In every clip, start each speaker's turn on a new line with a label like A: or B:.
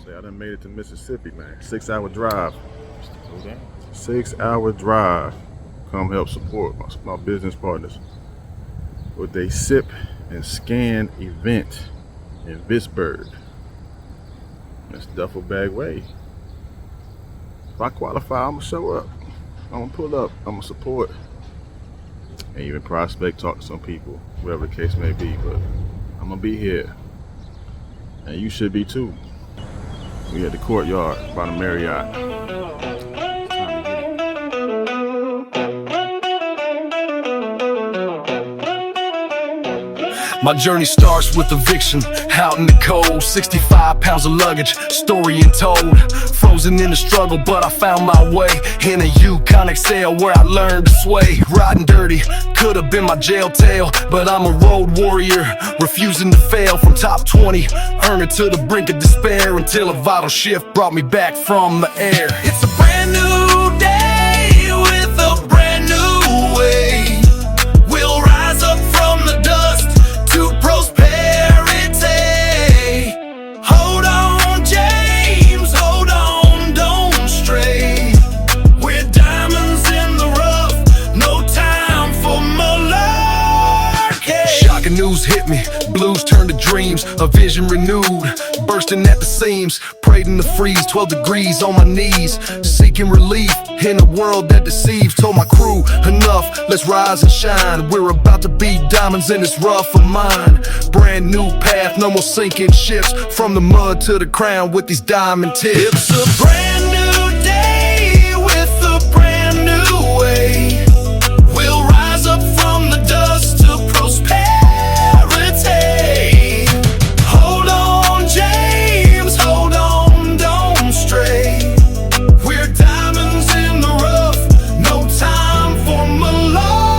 A: Say I done made it to Mississippi, man. 6 hour drive.
B: Slow down.
A: 6 hour drive. Come help support my business partners with a sip and scan event in Vicksburg. That's Duffel Bag Way. If I qualify, I'm gonna show up. I'm gonna pull up. I'm gonna support. And even prospect, talk to some people, whatever the case may be. But I'm gonna be here. And you should be too. We at the courtyard by the Marriott.
C: My journey starts with eviction, out in the cold. 65 pounds of luggage, story untold. Frozen in the struggle, but I found my way. In a Yukon XL where I learned to sway. Riding dirty, could've been my jail tale, but I'm a road warrior, refusing to fail. From top 20, earning to the brink of despair, until a vital shift brought me back from the air. It's a brand new day with a brand new way. We'll rise up from the dust to prosperity. Hold on, James, hold on, don't stray. We're diamonds in the rough, no time for malarkey. Shocking news hit me, blues turned to dreams, a vision renewed, bursting at the seams. Prayed in the freeze, 12 degrees on my knees, seeking relief in a world that deceives. Told my crew, enough, let's rise and shine. We're about to be diamonds in this rough of mine. Brand new path, no more sinking ships. From the mud to the crown with these diamond tips. It's a brand new day with a brand new way. We'll rise up from the dust to prosperity. Hold on, James, hold on, don't stray. We're diamonds in the rough, no time for malarkey.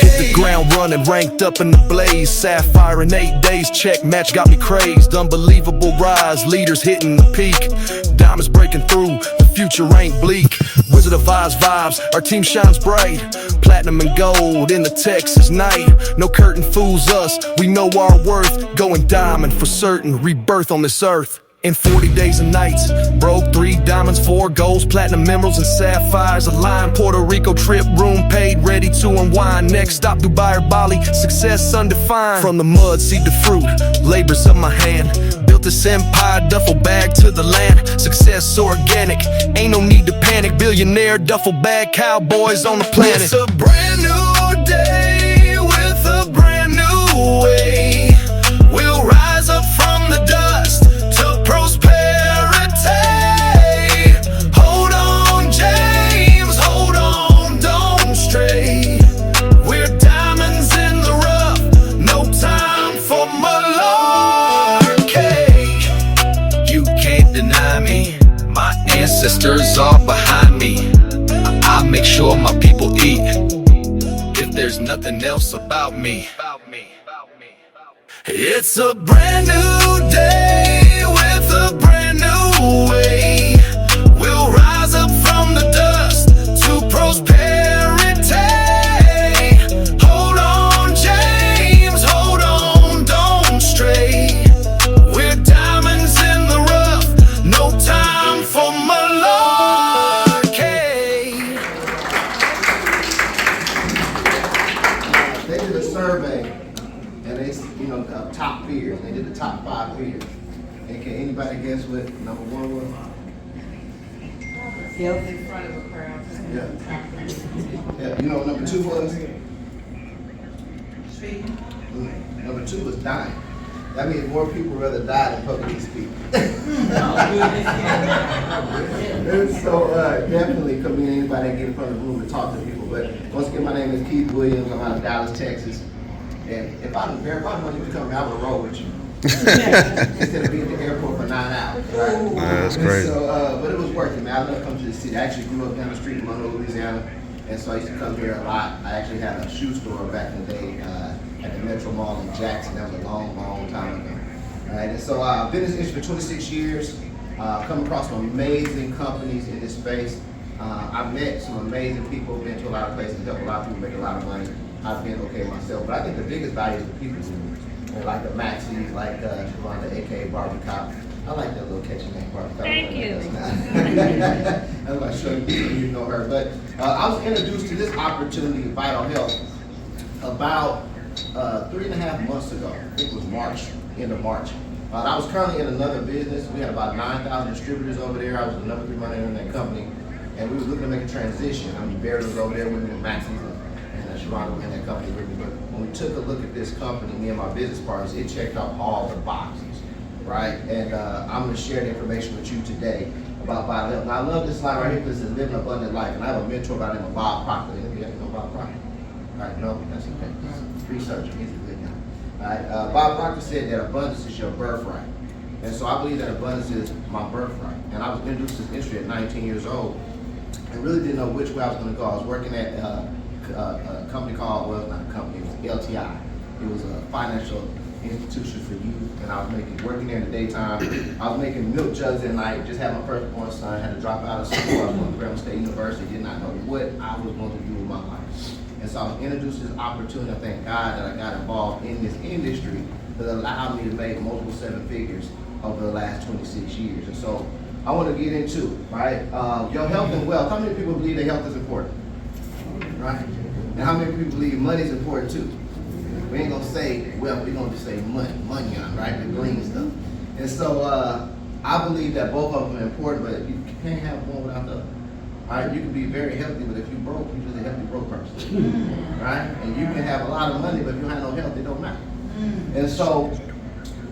C: Hit the ground running, ranked up in the blaze. Sapphire in 8 days, check match got me crazed. Unbelievable rise, leaders hitting the peak. Diamonds breaking through, the future ain't bleak. Wizard of Oz vibes, our team shines bright. Platinum and gold in the Texas night. No curtain fools us, we know our worth. Going diamond for certain, rebirth on this earth. In 40 days and nights, broke 3 diamonds, 4 golds, platinum emeralds and sapphires. A line, Puerto Rico trip, room paid, ready to unwind. Next stop, Dubai or Bali, success undefined. From the mud, seed to fruit, labors of my hand. Built this empire, duffel bag to the land. Success organic, ain't no need to panic. Billionaire duffel bag, cowboys on the planet. It's a brand new day with a brand new way. We'll rise up from the dust to prosperity. Hold on, James, hold on, don't stray. We're diamonds in the rough, no time for malarkey. You can't deny me, my ancestors are behind me. I make sure my people eat, if there's nothing else about me. It's a brand new day with a brand new way. We'll rise up from the dust to prosperity. Hold on, James, hold on, don't stray. We're diamonds in the rough, no time for malarkey.
D: They did a survey, and they, top fears. They did the top 5 fears. And can anybody guess what number 1 was?
E: Health in front of a crowd.
D: Yeah. You know what number 2 was?
E: Speaking.
D: Number 2 was dying. That means more people rather die than publicly speak. So definitely come in, anybody that get in front of the room and talk to people. But once again, my name is Keith Williams. I'm out of Dallas, Texas. And if I wanted you to come, I would roll with you. Instead of being at the airport for 9 hours. Right?
A: That's crazy.
D: So, but it was worth it, man. I love coming to the city. I actually grew up down the street in Monroe, Louisiana. And so I used to come here a lot. I actually had a shoe store back in the day at the Metro Mall in Jackson. That was a long, long time ago. All right, and so I've been in this industry for 26 years. Come across some amazing companies in this space. I've met some amazing people, been to a lot of places, helped a lot of people make a lot of money. I've been okay myself, but I think the biggest value is the people. Like the Maxis, like Shavonda, aka Barbie Cop. I like that little catchy name, Barbara.
B: Thank you.
D: I'm going to show you so you know her. But I was introduced to this opportunity, Vital Health, about 3.5 months ago. I think it was March, end of March. I was currently in another business. We had about 9,000 distributors over there. I was the number 3 money internet company, and we were looking to make a transition. I mean, Barry was over there with me, and Maxie's and Sharonda were in that company with me. But when we took a look at this company, me and my business partners, it checked out all the boxes, right? And I'm going to share the information with you today about Vital Health. And I love this slide right here because it's living an abundant life. And I have a mentor by the name of Bob Proctor. Anybody know Bob Proctor? All right, no, that's okay. Researcher, he's a good guy. All right, Bob Proctor said that abundance is your birthright. And so I believe that abundance is my birthright. And I was introduced to this industry at 19 years old and really didn't know which way I was going to go. I was working at a company called, well, not a company, it was LTI. It was a financial institution for youth, and I was working there in the daytime. I was making milk jugs at night, just had my firstborn son, had to drop out of school. I was going to Grambling State University, did not know what I was going to do with my life. And so I was introduced to this opportunity. I thank God that I got involved in this industry that allowed me to make multiple 7 figures over the last 26 years. And so I want to get into, right, your health and wealth. How many people believe that health is important? Right? And how many people believe money is important too? We ain't gonna say wealth, we're gonna just say money on, right? The green stuff. And so I believe that both of them are important, but you can't have one without the other. All right, you can be very healthy, but if you broke, you're just a healthy broke person, right? And you can have a lot of money, but if you have no health, it don't matter. And so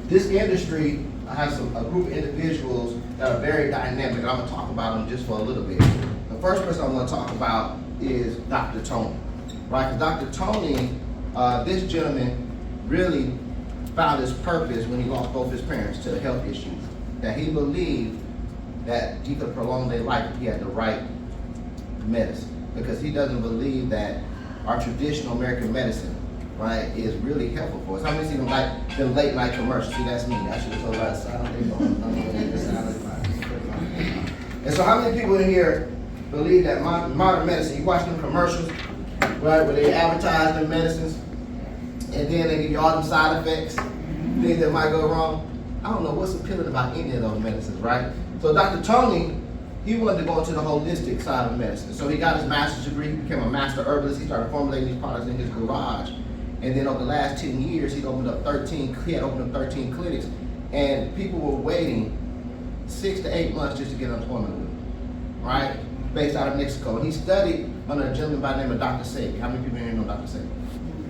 D: this industry has a group of individuals that are very dynamic, and I'm gonna talk about them just for a little bit. The first person I'm gonna talk about is Dr. Tony, right? Because Dr. Tony, this gentleman really found his purpose when he lost both his parents to health issues. That he believed that he could prolong their life if he had the right medicine. Because he doesn't believe that our traditional American medicine, right, is really helpful for us. How many see them late night commercials? See, that's me. I should have told that side. And so how many people in here believe that modern medicine, you watch them commercials, right, where they advertise their medicines, and then they give you all them side effects, things that might go wrong? I don't know what's appealing about any of those medicines, right? So Dr. Tony, he wanted to go into the holistic side of medicine. So he got his master's degree, he became a master herbalist, he started formulating these products in his garage. And then over the last 10 years, he had opened up 13 clinics, and people were waiting 6 to 8 months just to get an appointment with him, right? Based out of Mexico. And he studied under a gentleman by the name of Dr. Sebi. How many people here know Dr. Sebi?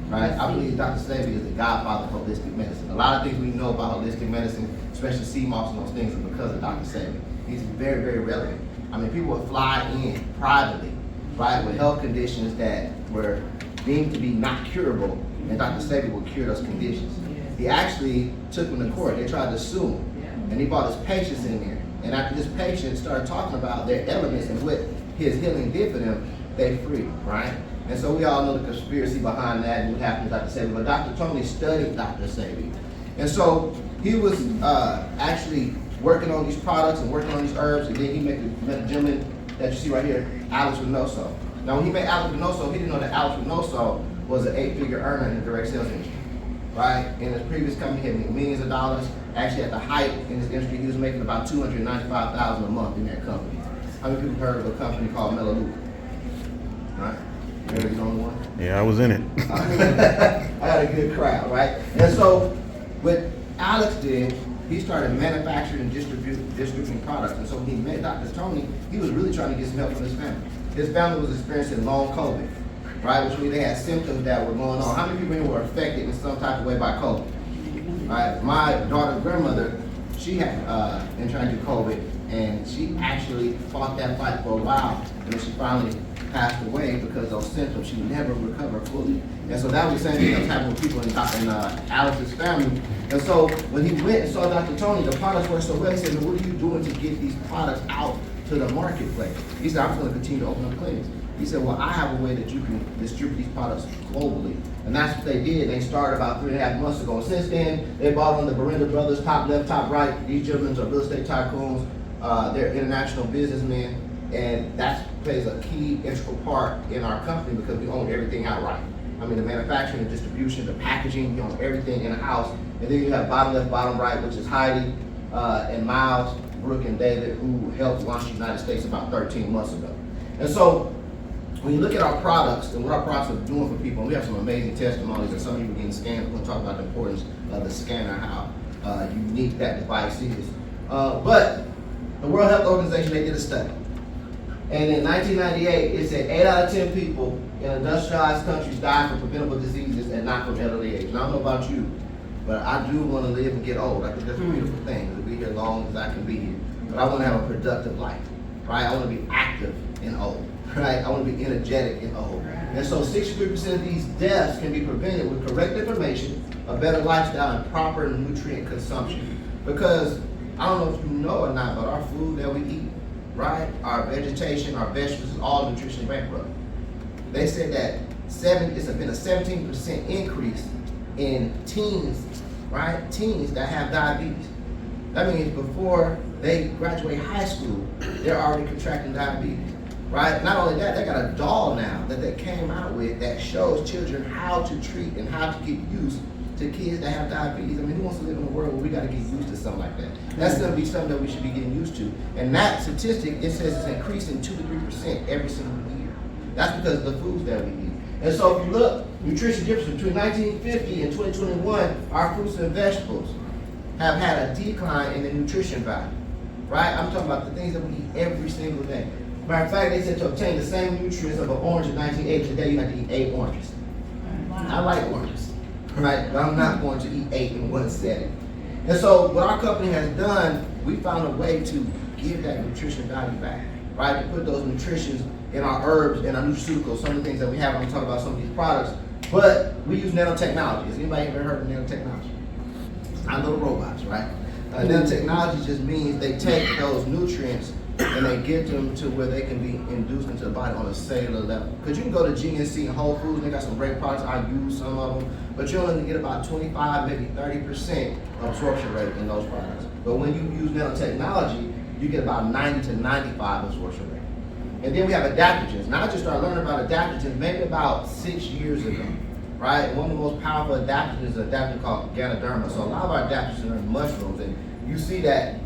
D: Right? I believe Dr. Sebi is the godfather of holistic medicine. A lot of things we know about holistic medicine, especially CMOS and those things, are because of Dr. Sebi. He's very, very relevant. I mean, people would fly in privately, right, with health conditions that were deemed to be not curable, and Dr. Sebi would cure those conditions. He actually took them to court. They tried to sue him, and he brought his patients in there. And after his patients started talking about their elements and what his healing did for them, they freed, right? And so we all know the conspiracy behind that and what happened to Dr. Sebi. But Dr. Tony studied Dr. Sebi. And so he was actually working on these products and working on these herbs, and then he met a gentleman that you see right here, Alex Reynoso. Now when he met Alex Reynoso, he didn't know that Alex Reynoso was an 8-figure earner in the direct sales industry, right? In his previous company, he had made millions of dollars. Actually, at the height in this industry, he was making about $295,000 a month in that company. How many people heard of a company called Melaleuca? Right? Maybe the only one?
A: Yeah, I was in it.
D: I got a good crowd, right? And so what Alex did, he started manufacturing and distributing products. And so when he met Dr. Tony, he was really trying to get some help from his family. His family was experiencing long COVID, right? Which means they had symptoms that were going on. How many people here were affected in some type of way by COVID? Right? My daughter's grandmother, she had been trying to do COVID, and she actually fought that fight for a while, and then she finally passed away because of those symptoms. She never recovered fully. And so that was the same thing that was happening with people in Alex's family. And so when he went and saw Dr. Tony, the products worked so well, he said, what are you doing to get these products out to the marketplace? He said, I'm going to continue to open up clinics. He said, well, I have a way that you can distribute these products globally. And that's what they did. They started about 3.5 months ago. And since then, they bought on the Berenda brothers, top left, top right. These gentlemen are real estate tycoons. They're international businessmen. And that plays a key integral part in our company because we own everything outright. I mean, the manufacturing, the distribution, the packaging, we own everything in the house. And then you have bottom left, bottom right, which is Heidi, and Miles, Brooke, and David, who helped launch the United States about 13 months ago. And so when you look at our products and what our products are doing for people, and we have some amazing testimonies, and some of you are getting scanned. We're going to talk about the importance of the scanner, how unique that device is. But the World Health Organization, they did a study. And in 1998, it said 8 out of 10 people in industrialized countries die from preventable diseases and not from elderly age. And I don't know about you, but I do want to live and get old. I think that's a beautiful thing, to be here as long as I can be here. But I want to have a productive life, right? I want to be active and old, right? I want to be energetic and old. And so 63% of these deaths can be prevented with correct information, a better lifestyle, and proper nutrient consumption. Because I don't know if you know or not, but our food that we eat, right? Our vegetation, our vegetables is all nutritionally bankrupt. They said that it's been a 17% increase in teens, right? Teens that have diabetes. That means before they graduate high school, they're already contracting diabetes, right? Not only that, they got a doll now that they came out with that shows children how to treat and how to get used to kids that have diabetes. I mean, who wants to live in a world where we got to get used to something like that? That's going to be something that we should be getting used to. And that statistic, it says it's increasing 2 to 3% every single year. That's because of the foods that we eat. And so if you look, nutrition difference between 1950 and 2021, our fruits and vegetables have had a decline in the nutrition value, right? I'm talking about the things that we eat every single day. Matter of fact, they said to obtain the same nutrients of an orange in 1980, today you have to eat 8 oranges. Wow. I like oranges, right? But I'm not going to eat 8 in one setting. And so what our company has done, we found a way to give that nutrition value back, right? To put those nutritions in our herbs and our nutraceuticals, some of the things that we have. I'm going to talk about some of these products. But we use nanotechnology. Has anybody ever heard of nanotechnology? It's not little robots, right? Nanotechnology just means they take those nutrients and they get them to where they can be induced into the body on a cellular level. Because you can go to GNC and Whole Foods, they got some great products. I use some of them, but you only get about 25, maybe 30% absorption rate in those products. But when you use nanotechnology, you get about 90 to 95 absorption rate. And then we have adaptogens. Now I just started learning about adaptogens maybe about 6 years ago, right? One of the most powerful adaptogens is an adaptogen called Ganoderma. So a lot of our adaptogens are in mushrooms, and you see that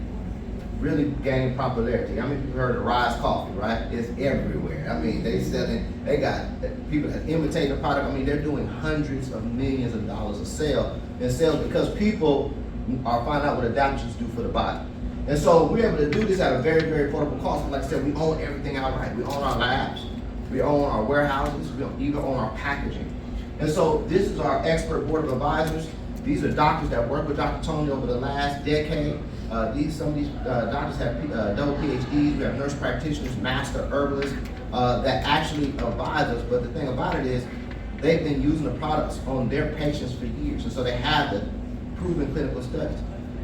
D: really gaining popularity. I mean, you've heard of Rise Coffee, right? It's everywhere. I mean, they got people that imitate the product. I mean, they're doing hundreds of millions of dollars of sales because people are finding out what adaptogens do for the body. And so we're able to do this at a very, very affordable cost. Like I said, we own everything outright. We own our labs, we own our warehouses, we even own our packaging. And so this is our expert board of advisors. These are doctors that work with Dr. Tony over the last decade. Some of these doctors have double PhDs. We have nurse practitioners, master herbalists that actually advise us. But the thing about it is they've been using the products on their patients for years. And so they have the proven clinical studies.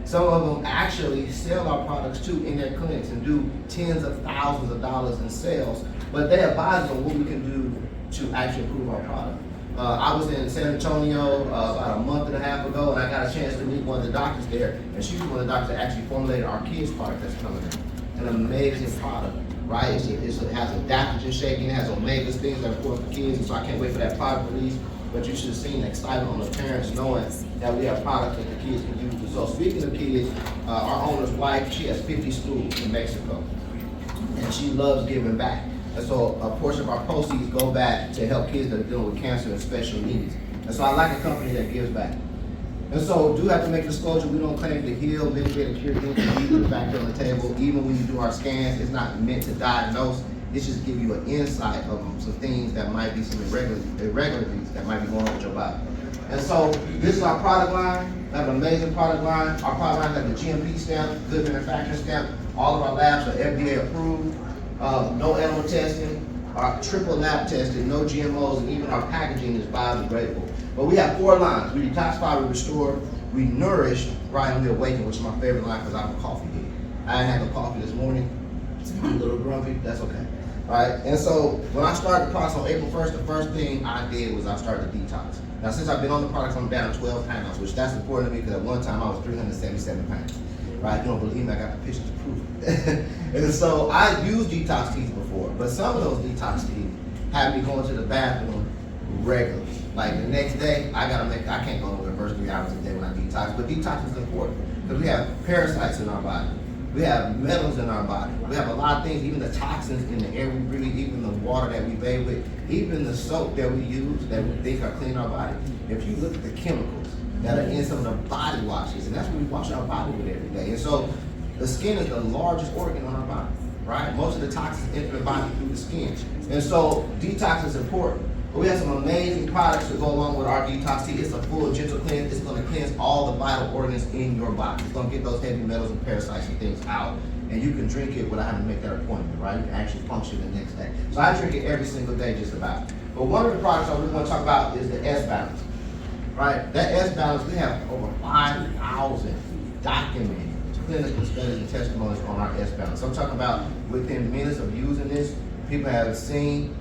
D: Some of them actually sell our products too in their clinics and do tens of thousands of dollars in sales. But they advise on what we can do to actually improve our product. I was in San Antonio about a month and a half ago, and I got a chance to meet one of the doctors there, and she's one of the doctors that actually formulated our kids product that's coming in. An amazing product, right? It has adaptogen shaking, it has omegas, things that are important for kids, and so I can't wait for that product release. But you should have seen the excitement on the parents knowing that we have products that the kids can use. And so speaking of kids, our owner's wife, she has 50 schools in Mexico, and she loves giving back. And so a portion of our proceeds go back to help kids that are dealing with cancer and special needs. And so I like a company that gives back. And so do have to make a disclosure, we don't claim to heal, mitigate, or cure anything. Leave it back there on the table. Even when you do our scans, it's not meant to diagnose. It's just give you an insight of some things that might be some irregularities that might be going on with your body. And so this is our product line. We have an amazing product line. Our product line has the GMP stamp, good manufacturing stamp. All of our labs are FDA approved. No animal testing, our triple lab tested, no GMOs, and even our packaging is biodegradable. But we have 4 lines. We detoxify, we restore, we nourish, right, and we awaken, which is my favorite line because I'm a coffee head. I didn't have a coffee this morning. I'm a little grumpy, that's okay. All right, and so when I started the products on April 1st, the first thing I did was I started the detox. Now, since I've been on the products, I'm down 12 pounds, which that's important to me because at one time I was 377 pounds. Right, you don't believe me, I got the pictures to prove it. And so I used detox teas before, but some of those detox teas have me going to the bathroom regularly. Like the next day, I can't go nowhere the first 3 hours a day when I detox, but detox is important. Because we have parasites in our body. We have metals in our body. We have a lot of things, even the toxins in the air we breathe, even the water that we bathe with, even the soap that we use that we think are cleaning our body. If you look at the chemicals that are in some of the body washes, and that's what we wash our body with every day. And so the skin is the largest organ on our body, right? Most of the toxins enter the body through the skin. And so detox is important. But we have some amazing products to go along with our detox tea. It's a full gentle cleanse. It's going to cleanse all the vital organs in your body. It's going to get those heavy metals and parasites and things out. And you can drink it without having to make that appointment, right? You can actually function the next day. So I drink it every single day just about. But one of the products I really want to talk about is the S-Balance, right? That S-Balance, we have over 5,000 documented clinical studies and testimonies on our S-Balance. I'm talking about within minutes of using this, people have seen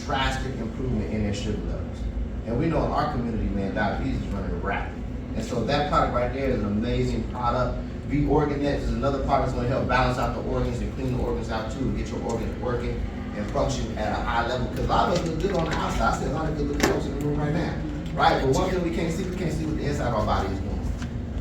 D: drastic improvement in their sugar levels. And we know in our community, man, diabetes is running rapid. And so that product right there is an amazing product. V-Organix is another product that's going to help balance out the organs and clean the organs out too, and get your organs working and function at a high level. Because a lot of us look good on the outside. I see a lot of good looking folks in the room right now, right? But one thing we can't see what the inside of our body is doing,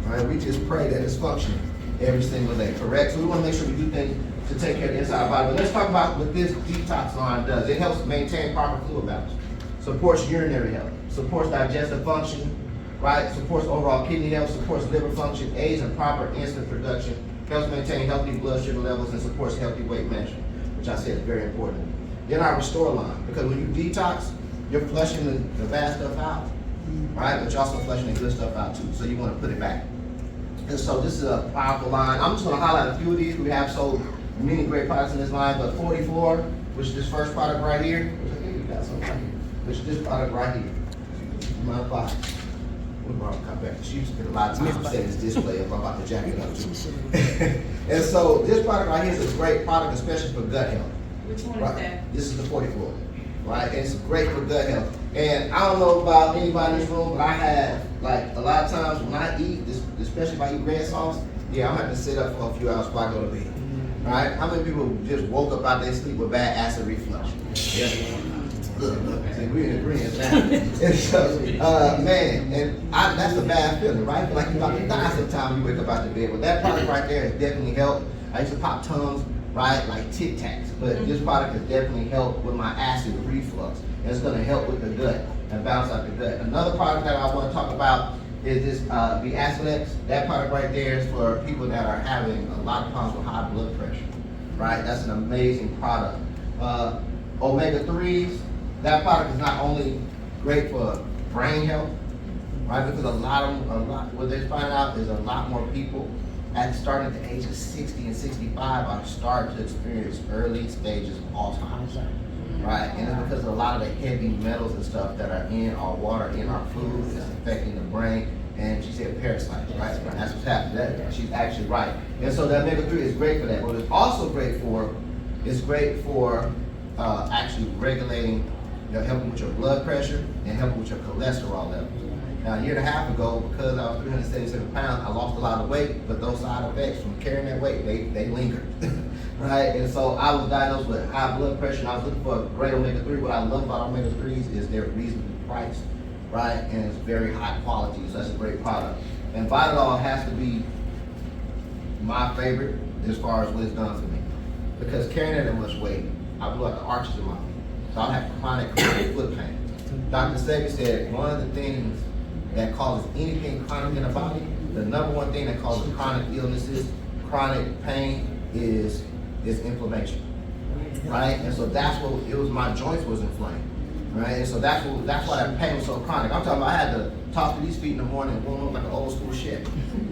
D: right? We just pray that it's functioning every single day, correct? So we want to make sure we do things to take care of the inside of our body. But let's talk about what this detox line does. It helps maintain proper fluid balance, supports urinary health, supports digestive function, right? Supports overall kidney health, supports liver function, aids in proper insulin production, helps maintain healthy blood sugar levels, and supports healthy weight management, which I said is very important. Then our restore line, because when you detox, you're flushing the bad stuff out, right? But you're also flushing the good stuff out too, so you want to put it back. And so this is a powerful line. I'm just going to highlight a few of these. We have so many great products in this line, but 44, which is this first product right here, which I think we got some right here, which is this product right here. My box. We'll come back. She spent a lot of time setting this display up. I'm about to jack it up too. And so this product right here is a great product, especially for gut health.
B: Which one
D: Right?
B: is that?
D: This is the 44, right? And it's great for gut health. And I don't know about anybody in this room, but I have, like, a lot of times when I eat, especially if I eat red sauce, yeah, I'm gonna have to sit up for a few hours before I go to bed. Right? How many people just woke up out their sleep with bad acid reflux? Yeah. Look, see, we're in agreement now. And so, man, and that's a bad feeling, right? Like you're about to die sometime you wake up out the bed. Well, that product right there has definitely helped. I used to pop Tums, right, like Tic Tacs, but this product has definitely helped with my acid reflux. And it's gonna help with the gut and balance out the gut. Another product that I wanna talk about is this Vicksburg. That product right there is for people that are having a lot of problems with high blood pressure, right? That's an amazing product. Omega-3s, that product is not only great for brain health, right? Because what they find out is a lot more people starting at the age of 60 and 65 are starting to experience early stages of Alzheimer's, right? And it's because of a lot of the heavy metals and stuff that are in our water, in our food, is affecting the brain. And she said parasites, right? That's what's happening. She's actually right. And so that omega-3 is great for that. What it's also great for is actually regulating, helping with your blood pressure and helping with your cholesterol levels. Now, a year and a half ago, because I was 377 pounds, I lost a lot of weight, but those side effects from carrying that weight, they lingered, right? And so I was diagnosed with high blood pressure, and I was looking for a great omega-3. What I love about omega-3s is they're reasonably priced, right? And it's very high quality, so that's a great product. And Vitadol has to be my favorite as far as what it's done for me. Because carrying that much weight, I blew out the arches in my feet. So I have chronic foot pain. Dr. Sebi said one of the things that causes anything chronic in the body, the number one thing that causes chronic illnesses, chronic pain is inflammation, right? And so that's what it was. My joints was inflamed, right? And so that's why that pain was so chronic. I'm talking about I had to talk to these feet in the morning and warm up like an old school shit,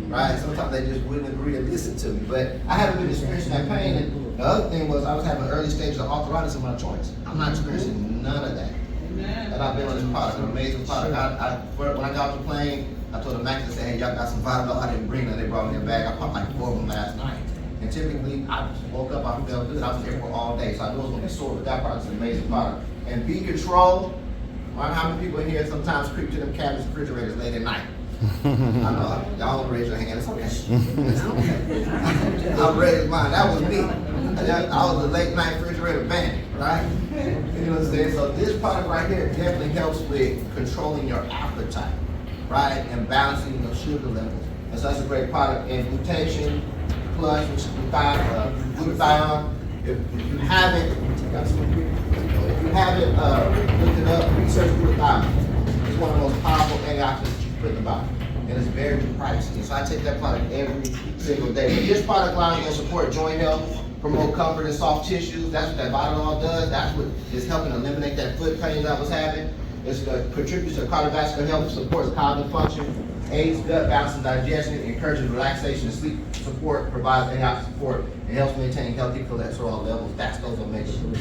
D: right? Sometimes they just wouldn't agree to listen to me, but I haven't been experiencing that pain. And the other thing was I was having early stages of arthritis in my joints. I'm not experiencing none of that. And I've been on this product, an amazing product. When I got off the plane, I told the Max, I said, hey, y'all got some Vitadol? I didn't bring none. They brought me a bag. I popped like 4 of them last night. And typically, I woke up, I felt good. I was there for all day, so I knew it was going to be sore, but that product's an amazing product. And Be Control, how many people in here sometimes creep to them cabinets, refrigerators late at night? I know, y'all don't raise your hand, it's okay. It's okay. I raised mine, that was me. I was a late night refrigerator bandit, right? You know what I'm saying? So this product right here definitely helps with controlling your appetite, right? And balancing your sugar levels And so that's a great product. And glutation plus, which is glutathione. If you haven't, looked it up, research glutathione. It's one of the most powerful antioxidants that you put in the body. And it's very pricey. So I take that product every single day. But this product line is going to support joint health, promote comfort in soft tissues. That's what that Vitalol does. That's what is helping eliminate that foot pain that I was having. It contributes to cardiovascular health, supports cognitive function, aids gut balance and digestion, encourages relaxation and sleep support, provides antioxidant support, and helps maintain healthy cholesterol levels. That's those omega-3.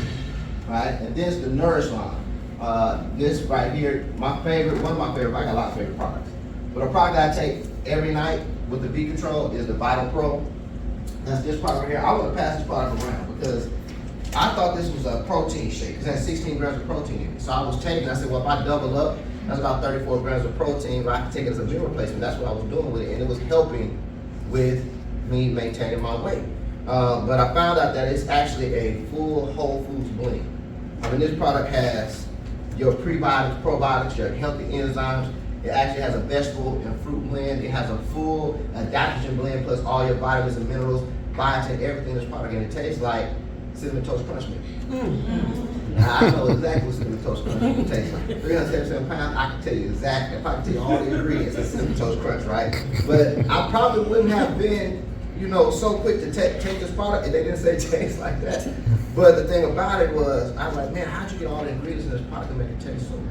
D: Right? And this is the Nourish line. This right here, one of my favorite, I got a lot of favorite products. But a product that I take every night with the B Control is the Vital Pro. That's this product right here. I want to pass this product around because I thought this was a protein shake. It has 16 grams of protein in it. So I was taking, I said, well, if I double up, that's about 34 grams of protein, but I can take it as a meal replacement. That's what I was doing with it, and it was helping with me maintaining my weight. But I found out that it's actually a full whole foods blend. I mean, this product has your prebiotics, probiotics, your healthy enzymes. It actually has a vegetable and fruit blend. It has a full adaptogen blend plus all your vitamins and minerals, biotin, everything in this product, and it tastes like Cinnamon Toast Crunch Mix. Now, I know exactly what Cinnamon Toast Crunch Mix tastes like. 377 pounds, I can tell you exactly, if I can tell you all the ingredients of Cinnamon Toast Crunch, right? But I probably wouldn't have been, so quick to take this product if they didn't say it tastes like that. But the thing about it was, I was like, man, how'd you get all the ingredients in this product to make it taste so good?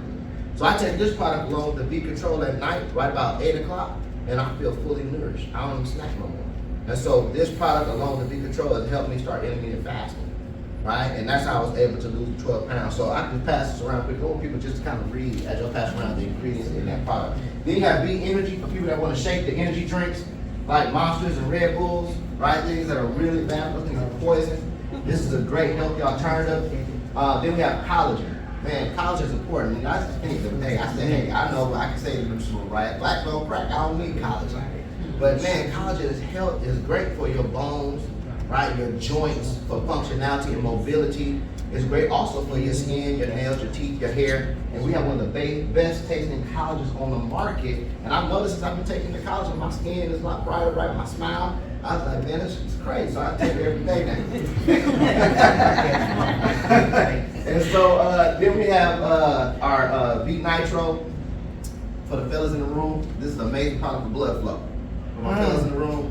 D: So I take this product along with the B Control at night, right about 8 o'clock, and I feel fully nourished. I don't even snack no more. And so this product along with the B Control has helped me start intermittent fasting, right? And that's how I was able to lose 12 pounds. So I can pass this around quick. I want people just to kind of read as y'all pass around the ingredients in that product. Then you have B Energy for people that want to shake the energy drinks, like Monsters and Red Bulls, right? Things that are really bad, those things are poison. This is a great healthy alternative. Then we have collagen. Man, collagen is important. And I think that, hey, I know I can say to them, right? Black don't crack, I don't need collagen. But man, collagen is great for your bones, right? Your joints, for functionality and mobility. It's great also for your skin, your nails, your teeth, your hair. And we have one of the best tasting collagens on the market. And I've noticed since I've been taking the collagen, my skin is a lot brighter, right? My smile. I was like, man, this is crazy. So I take it every day now. And so then we have our Beat Nitro for the fellas in the room. This is an amazing product for blood flow. For my fellas in the room,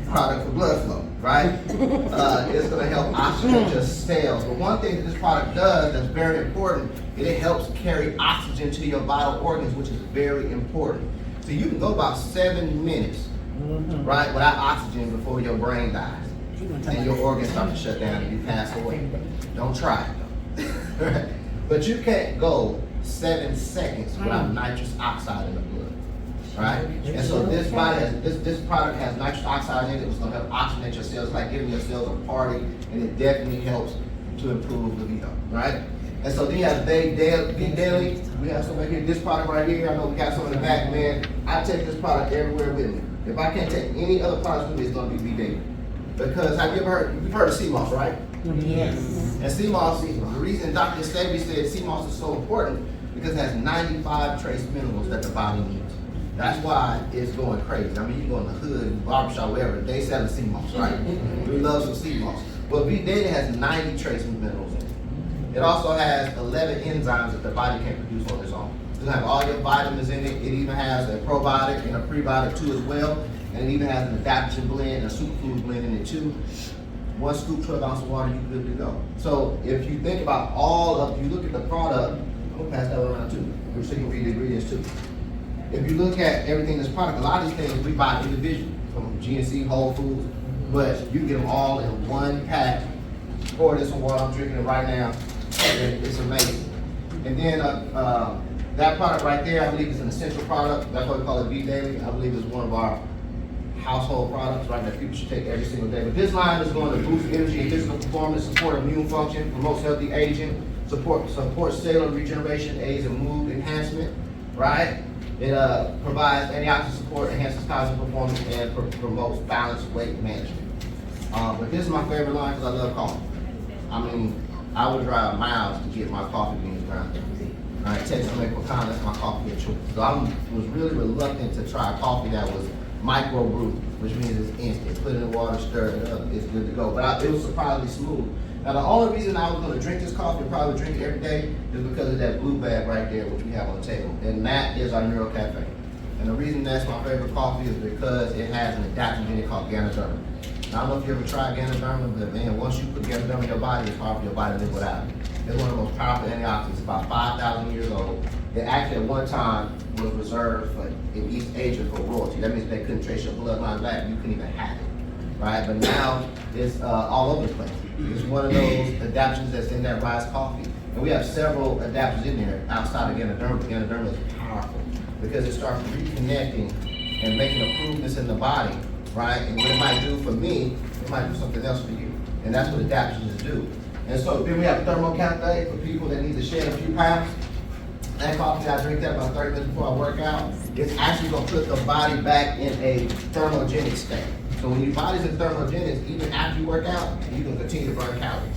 D: product for blood flow, right? It's gonna help oxygenate your cells. But one thing that this product does that's very important, it helps carry oxygen to your vital organs, which is very important. So you can go about 7 minutes, right, without oxygen before your brain dies. And your organs start to shut down and you pass away. Don't try it though. But you can't go 7 seconds without nitrous oxide in the blood. Right? And so this product has nitrous oxide in it. It's gonna help oxygenate your cells, like giving your cells a party, and it definitely helps to improve libido, right? And so then you have Be Daily. We have some right here, this product right here. I know we got some in the back, man. I take this product everywhere with me. If I can't take any other products with me, it's gonna be Daily. Because have you ever heard, you've heard of sea moss, right?
B: Yes.
D: And sea moss, the reason Dr. Sebi said sea moss is so important because it has 95 trace minerals that the body needs. That's why it's going crazy. I mean, you go in the hood, barbershop, wherever, they sell the sea moss, right? We love some sea moss. But Be Daily has 90 trace minerals in it. It also has 11 enzymes that the body can't produce on its own. It'll have all your vitamins in it. It even has a probiotic and a prebiotic too as well. And it even has an adaptogen blend and a superfood blend in it too. 1 scoop, 12 ounces of water, you're good to go. So if you think about you look at the product, I'm gonna pass that around too, so you can read the ingredients too. If you look at everything in this product, a lot of these things we buy individually from GNC, Whole Foods, but you can get them all in one pack. Pour this in water, I'm drinking it right now. It's amazing. And then that product right there, I believe is an essential product. That's why we call it Be Daily. I believe it's one of our household products, right, that people should take every single day. But this line is going to boost energy and physical performance, support immune function, promotes healthy aging, supports cellular regeneration, aids in mood enhancement, right? It provides antioxidant support, enhances cognitive performance, and promotes balanced weight management. But this is my favorite line because I love coffee. I mean, I would drive miles to get my coffee beans ground. All right, Texas Maple Con, that's my coffee of choice. So I was really reluctant to try a coffee that was micro brew, which means it's instant. Put it in the water, stir it up, it's good to go. But it was surprisingly smooth. Now the only reason I was gonna drink this coffee and probably drink it every day is because of that blue bag right there, which we have on the table. And that is our Neuro Cafe. And the reason that's my favorite coffee is because it has an adaptogen in it called Ganoderma. Now, I don't know if you ever tried Ganoderma, but man, once you put Ganoderma in your body, it's hard for your body to live without it. It's one of the most powerful antioxidants. It's about 5,000 years old. It actually at one time was reserved for in East Asia for royalty. That means they couldn't trace your bloodline back. You couldn't even have it, right? But now it's all over the place. It's one of those adaptogens that's in that rice coffee. And we have several adaptogens in there outside of Ganoderma. Ganoderma is powerful because it starts reconnecting and making improvements in the body, right? And what it might do for me, it might do something else for you. And that's what adaptogens do. And so then we have Thermo Cafe for people that need to shed a few pounds. That coffee, I drink that about 30 minutes before I work out. It's actually gonna put the body back in a thermogenic state. So when your body's in thermogenics, even after you work out, you can continue to burn calories.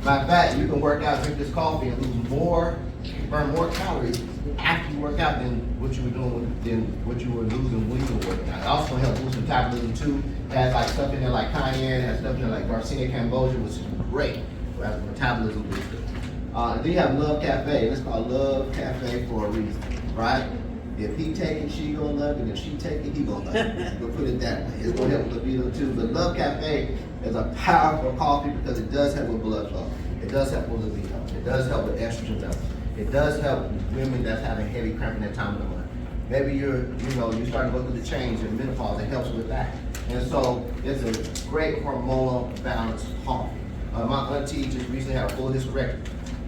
D: Matter of fact, you can work out, drink this coffee, and burn more calories after you work out than what you were doing, than what you were losing when you were working out. It also helps boost metabolism too. It has like stuff in there like cayenne, it has stuff in there like Garcinia cambogia, which is great as a metabolism booster. And then you have Love Cafe. It's called Love Cafe for a reason, right? If he take it, she gonna love it. And if she take it, he gonna love it. We'll put it that way. It's gonna help with libido too. But Love Cafe is a powerful coffee because it does help with blood flow. It does help with libido. It does help with estrogen levels. It does help women that's having heavy cramping that time of the month. Maybe you're starting to go through the change in menopause. It helps with that. And so it's a great hormonal balanced coffee. My auntie just recently had a full hysterectomy.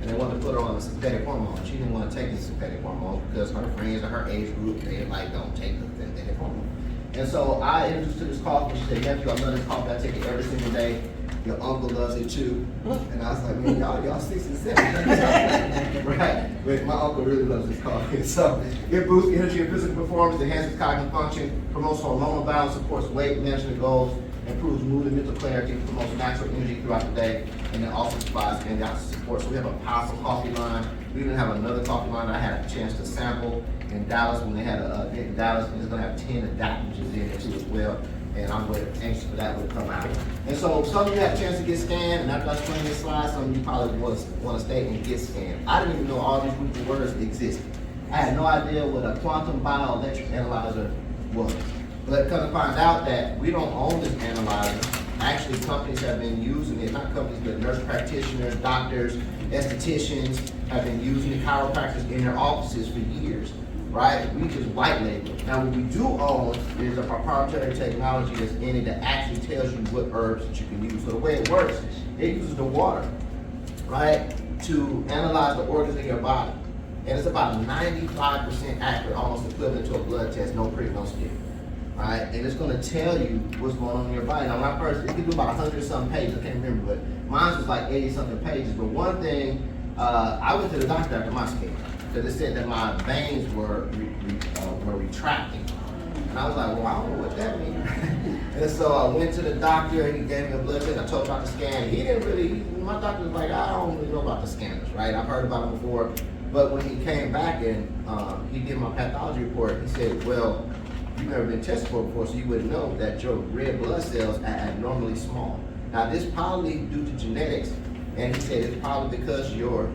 D: And they wanted to put her on a synthetic hormone. She didn't want to take the synthetic hormone because her friends in her age group, they like, don't take the synthetic hormone. And so I introduced her to this coffee. She said, nephew, I love this coffee. I take it every single day. Your uncle loves it too. And I was like, man, y'all 6 and 7. Right? But my uncle really loves this coffee. So it boosts energy and physical performance, enhances cognitive function, promotes hormonal balance, supports weight management goals, improves mood and mental clarity, promotes natural energy throughout the day, and then also provides antioxidant support. So we have a powerful coffee line. We even have another coffee line that I had a chance to sample in Dallas when they had an event in Dallas, and it's going to have 10 adaptogens in it too as well. And I'm really anxious for that one to come out. And so some of you had a chance to get scanned, and after I explain this slide, some of you probably want to stay and get scanned. I didn't even know all these groups of words existed. I had no idea what a quantum bioelectric analyzer was. But come to find out that we don't own this analyzer. Actually, companies have been using it, not companies, but nurse practitioners, doctors, estheticians have been using it, chiropractors in their offices for years, right? We just white label. Now, what we do own is a proprietary technology that's in it that actually tells you what herbs that you can use. So the way it works, it uses the water, right, to analyze the organs in your body. And it's about 95% accurate, almost equivalent to a blood test, no prick, no skip. Right? And it's going to tell you what's going on in your body. Now, when I first, it can do about 100-something pages. I can't remember, but mine was like 80-something pages. But one thing, I went to the doctor after my scan because it said that my veins were retracting. And I was like, well, I don't know what that means. And so I went to the doctor and he gave me a blood test. I told him about the scan. He didn't really, my doctor was like, I don't really know about the scanners, right? I've heard about them before. But when he came back and he did my pathology report, he said, well, you've never been tested for before, so you wouldn't know that your red blood cells are abnormally small. Now, this probably due to genetics, and he said it's probably because your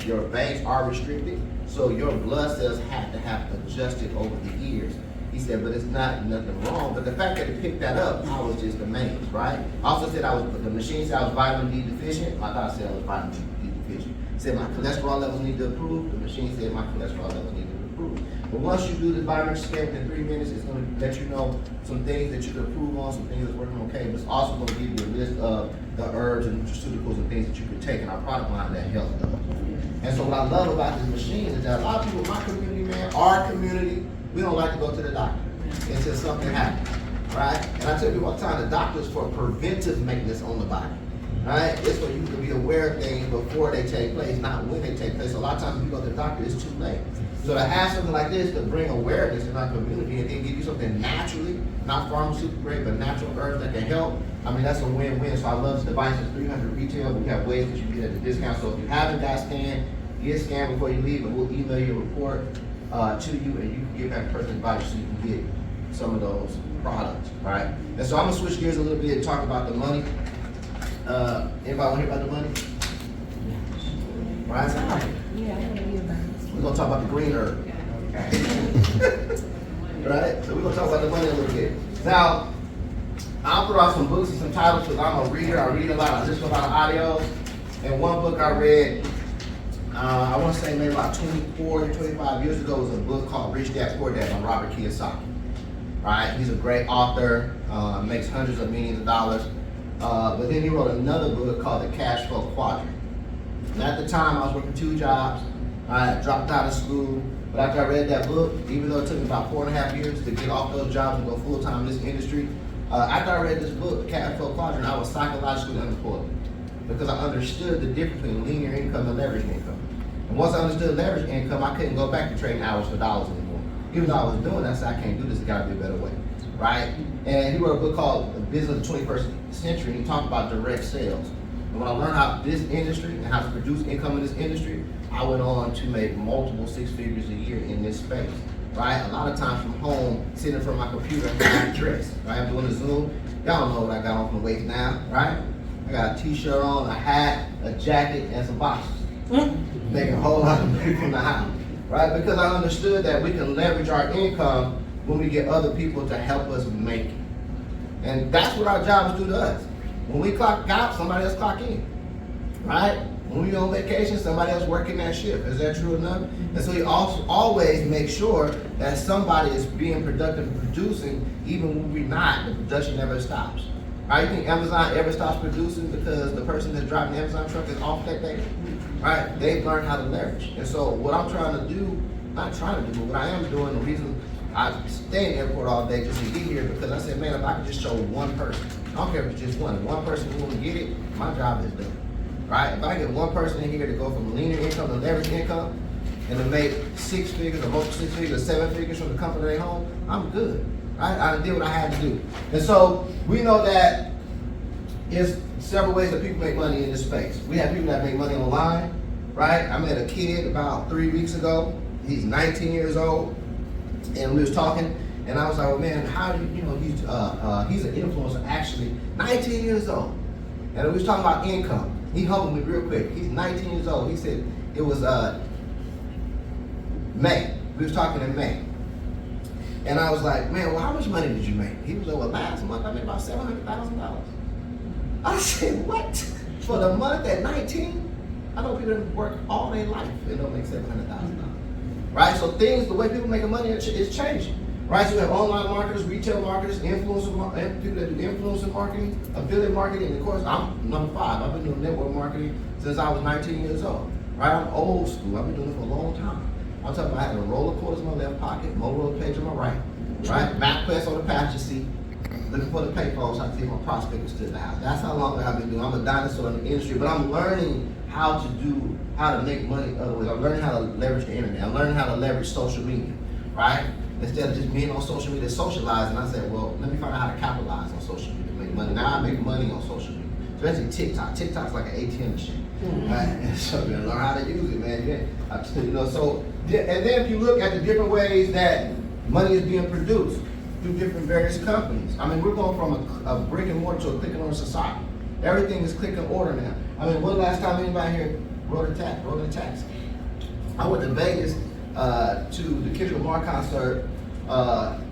D: veins are restricted, so your blood cells have to have adjusted over the years. He said, but it's nothing wrong. But the fact that he picked that up, I was just amazed, right? I also said the machine said I was vitamin D deficient. My doctor said I was vitamin D deficient. He said my cholesterol levels need to improve. The machine said my cholesterol levels need to improve. But once you do the vitamin scan within 3 minutes, it's going to let you know some things that you can improve on, some things that's working okay. But it's also going to give you a list of the herbs and nutraceuticals and things that you can take in our product line that help. And so what I love about this machine is that a lot of people in my community, man, our community, we don't like to go to the doctor until something happens, right? And I tell people all the time, the doctor is for preventive maintenance on the body. Right? It's for you to be aware of things before they take place, not when they take place. So a lot of times when you go to the doctor, it's too late. So to have something like this to bring awareness in our community and then give you something naturally, not pharmaceutical grade, but natural herbs that can help, I mean, that's a win-win. So I love this device. It's $300 retail. We have ways that you get at the discount. So if you haven't got scanned, get scanned before you leave, and we'll email your report to you, and you can get back personal advice so you can get some of those products, right? And so I'm gonna switch gears a little bit and talk about the money. Anybody want to hear about the money? Right? We're gonna talk about the green herb. Right? So we're gonna talk about the money a little bit. Now, I'll throw out some books and some titles because I'm a reader. I read a lot. I listen to a lot of audios. And one book I read, I want to say maybe about 24, 25 years ago, was a book called Rich Dad Poor Dad by Robert Kiyosaki. Right? He's a great author, makes hundreds of millions of dollars. But then he wrote another book called The Cash Flow Quadrant. And at the time, I was working 2 jobs. I dropped out of school. But after I read that book, even though it took me about 4.5 years to get off those jobs and go full-time in this industry, after I read this book, The Cash Flow Quadrant, I was psychologically unemployed because I understood the difference between linear income and leveraged income. And once I understood leveraged income, I couldn't go back to trading hours for dollars anymore. Even though I was doing that, I said, I can't do this, there's gotta be a better way, right? And he wrote a book called The Business of the 21st Century, and he talked about direct sales. And when I learned how this industry and how to produce income in this industry, I went on to make multiple 6 figures a year in this space, right? A lot of times from home, sitting in front of my computer, I'm dressed, right? I'm doing a Zoom. Y'all know what I got on from the waist now, right? I got a t-shirt on, a hat, a jacket, and some boxers. Making a whole lot of money from the house, right? Because I understood that we can leverage our income when we get other people to help us make it. And that's what our jobs do to us. When we clock out, somebody else clock in, right? When we on vacation, somebody else working that shift. Is that true enough? And so he also always makes sure that somebody is being productive and producing, even when we're not. The production never stops. Right? You think Amazon ever stops producing because the person that's driving the Amazon truck is off that day? Right? They've learned how to leverage. And so what I'm trying to do, not trying to do, but what I am doing, the reason I stay in the airport all day just to get here, because I said, man, if I could just show one person, I don't care if it's just one person who will get it, my job is done. Right? If I get one person in here to go from linear income to leverage income and to make 6 figures or multiple 6 figures or 7 figures from the comfort of their home, I'm good. Right? I did what I had to do. And so we know that there's several ways that people make money in this space. We have people that make money online, right? I met a kid about 3 weeks ago. He's 19 years old, and we was talking, and I was like, well, man, how do you know, he's an influencer actually, 19 years old. And we was talking about income. He humbled me real quick. He's 19 years old. He said it was May. We was talking in May. And I was like, man, well, how much money did you make? He was like, well, last month I made about $700,000. I said, what? For the month at 19? I know people that work all their life and don't make $700,000. Right? So things, the way people make money is changing. Right? So we have online marketers, retail marketers, influencer, people that do influencer marketing, affiliate marketing, and of course, I'm number 5. I've been doing network marketing since I was 19 years old. Right? I'm old school. I've been doing it for a long time. I'm talking about having a roll of quarters in my left pocket, Motorola page on my right. Right? MapQuest on the passenger seat, looking for the payphone so I can see if my prospect is still in the house. That's how long I've been doing. I'm a dinosaur in the industry, but I'm learning how to make money other ways. I'm learning how to leverage the internet. I'm learning how to leverage social media, right? Instead of just being on social media socializing, I said, well, let me find out how to capitalize on social media to make money. Now I make money on social media, especially TikTok. TikTok's like an ATM machine. Right? And so you gotta learn how to use it, man. Yeah. You know, so, and then if you look at the different ways that money is being produced through different various companies. I mean, we're going from a brick and mortar to a click and order society. Everything is click and order now. I mean, when last time anybody here rode a taxi? I went to Vegas to the Kendrick Lamar concert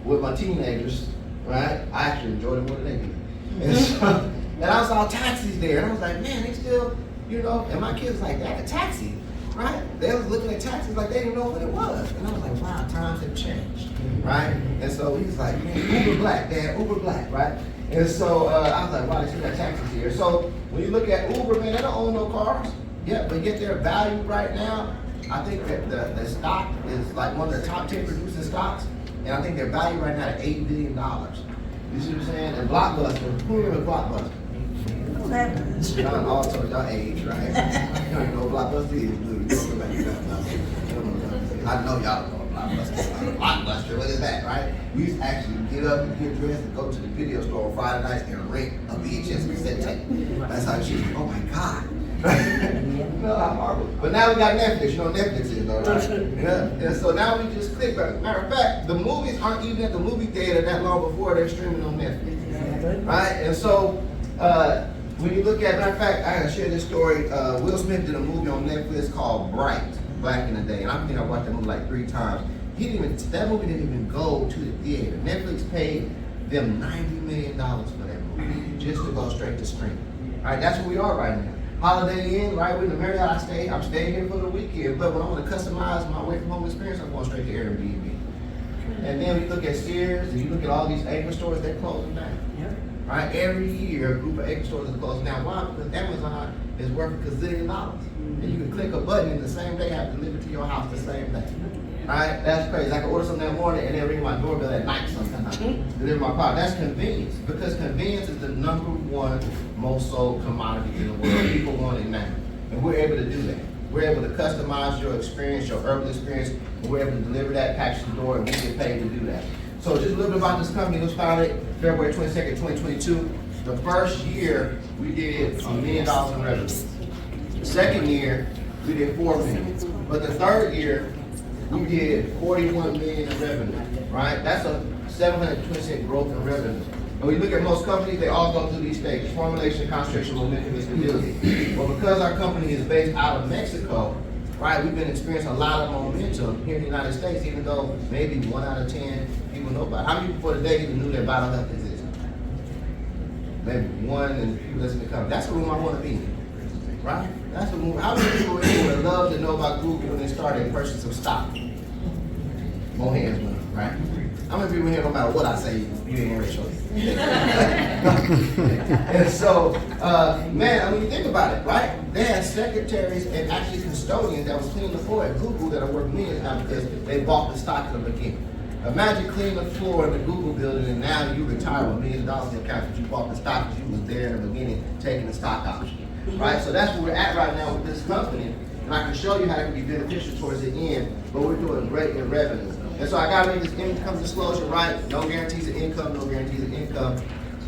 D: with my teenagers, right? I actually enjoyed it more than they did. And I saw taxis there, and I was like, man, they still, you know, and my kids like, they had a taxi, right? They was looking at taxis like they didn't know what it was. And I was like, wow, times have changed, right? And so he's like, man, Uber Black, Dad, Uber Black, right? And so I was like, wow, they still got taxis here. So when you look at Uber, man, they don't own no cars, yeah, but yet their value right now, I think that the stock is like one of the top 10 producing stocks, and I think their value right now is $8 billion. You see what I'm saying? And Blockbuster, who remembers Blockbuster? Y'all all told y'all age, right? You don't know what Blockbuster is, do you? You don't know about Blockbuster. I know y'all don't know what Blockbuster is. Blockbuster, what is that, right? We used to actually get up and get dressed and go to the video store on Friday nights and rent a VHS cassette tape. That's how she was, oh my God. know how horrible. But now we got Netflix. You know what Netflix is, though, right? Yeah. And so now we just click. Matter of fact, the movies aren't even at the movie theater that long before they're streaming on Netflix, right? And so when you look at, matter of fact, I gotta share this story. Will Smith did a movie on Netflix called Bright back in the day, and I think I watched that movie like 3 times. That movie didn't even go to the theater. Netflix paid them $90 million for that movie just to go straight to streaming. All right, that's where we are right now. Holiday Inn, right? We're in the Marriott. I'm staying here for the weekend, but when I want to customize my away from home experience, I'm going straight to Airbnb. And then we look at Sears, and you look at all these anchor stores, they're closing down. Right? Every year, a group of anchor stores is closing down. Why? Because Amazon is worth a gazillion dollars. And you can click a button and the same day have it delivered to your house the same day. Right? That's crazy. I can order something that morning and then ring my doorbell at night sometimes. Deliver my product. That's convenience. Because convenience is the #1 most sold commodity in the world. People want it now. And we're able to do that. We're able to customize your experience, your urban experience, and we're able to deliver that package to the door, and we get paid to do that. So just a little bit about this company. It was founded February 22nd, 2022. The first year, we did $1 million in revenue. The second year, we did $4 million. But the third year, we did $41 million in revenue, right? That's a 720% growth in revenue. And when you look at most companies, they all go through these stages: formulation, concentration, momentum, and stability. But because our company is based out of Mexico, right, we've been experiencing a lot of momentum here in the United States, even though maybe 1 out of 10 people know about it. How many people before today even knew that Vital Health existed? Maybe 1, and people listen to come. That's the room I want to be in, right? That's the room. How many people here would love to know about Google when they started and purchased some stock? More hands went up, right? How many people here, no matter what I say, you ain't gonna raise your hand? And so, man, I mean, think about it, right? They had secretaries and actually custodians that was cleaning the floor at Google that are worth millions now because they bought the stock in the beginning. Imagine cleaning the floor in the Google building and now you retire with $1 million in the account because you bought the stock because you was there in the beginning taking the stock option, right? So that's where we're at right now with this company. And I can show you how it can be beneficial towards the end, but we're doing great in revenue. And so I gotta make this income disclosure right. No guarantees of income, no guarantees of income.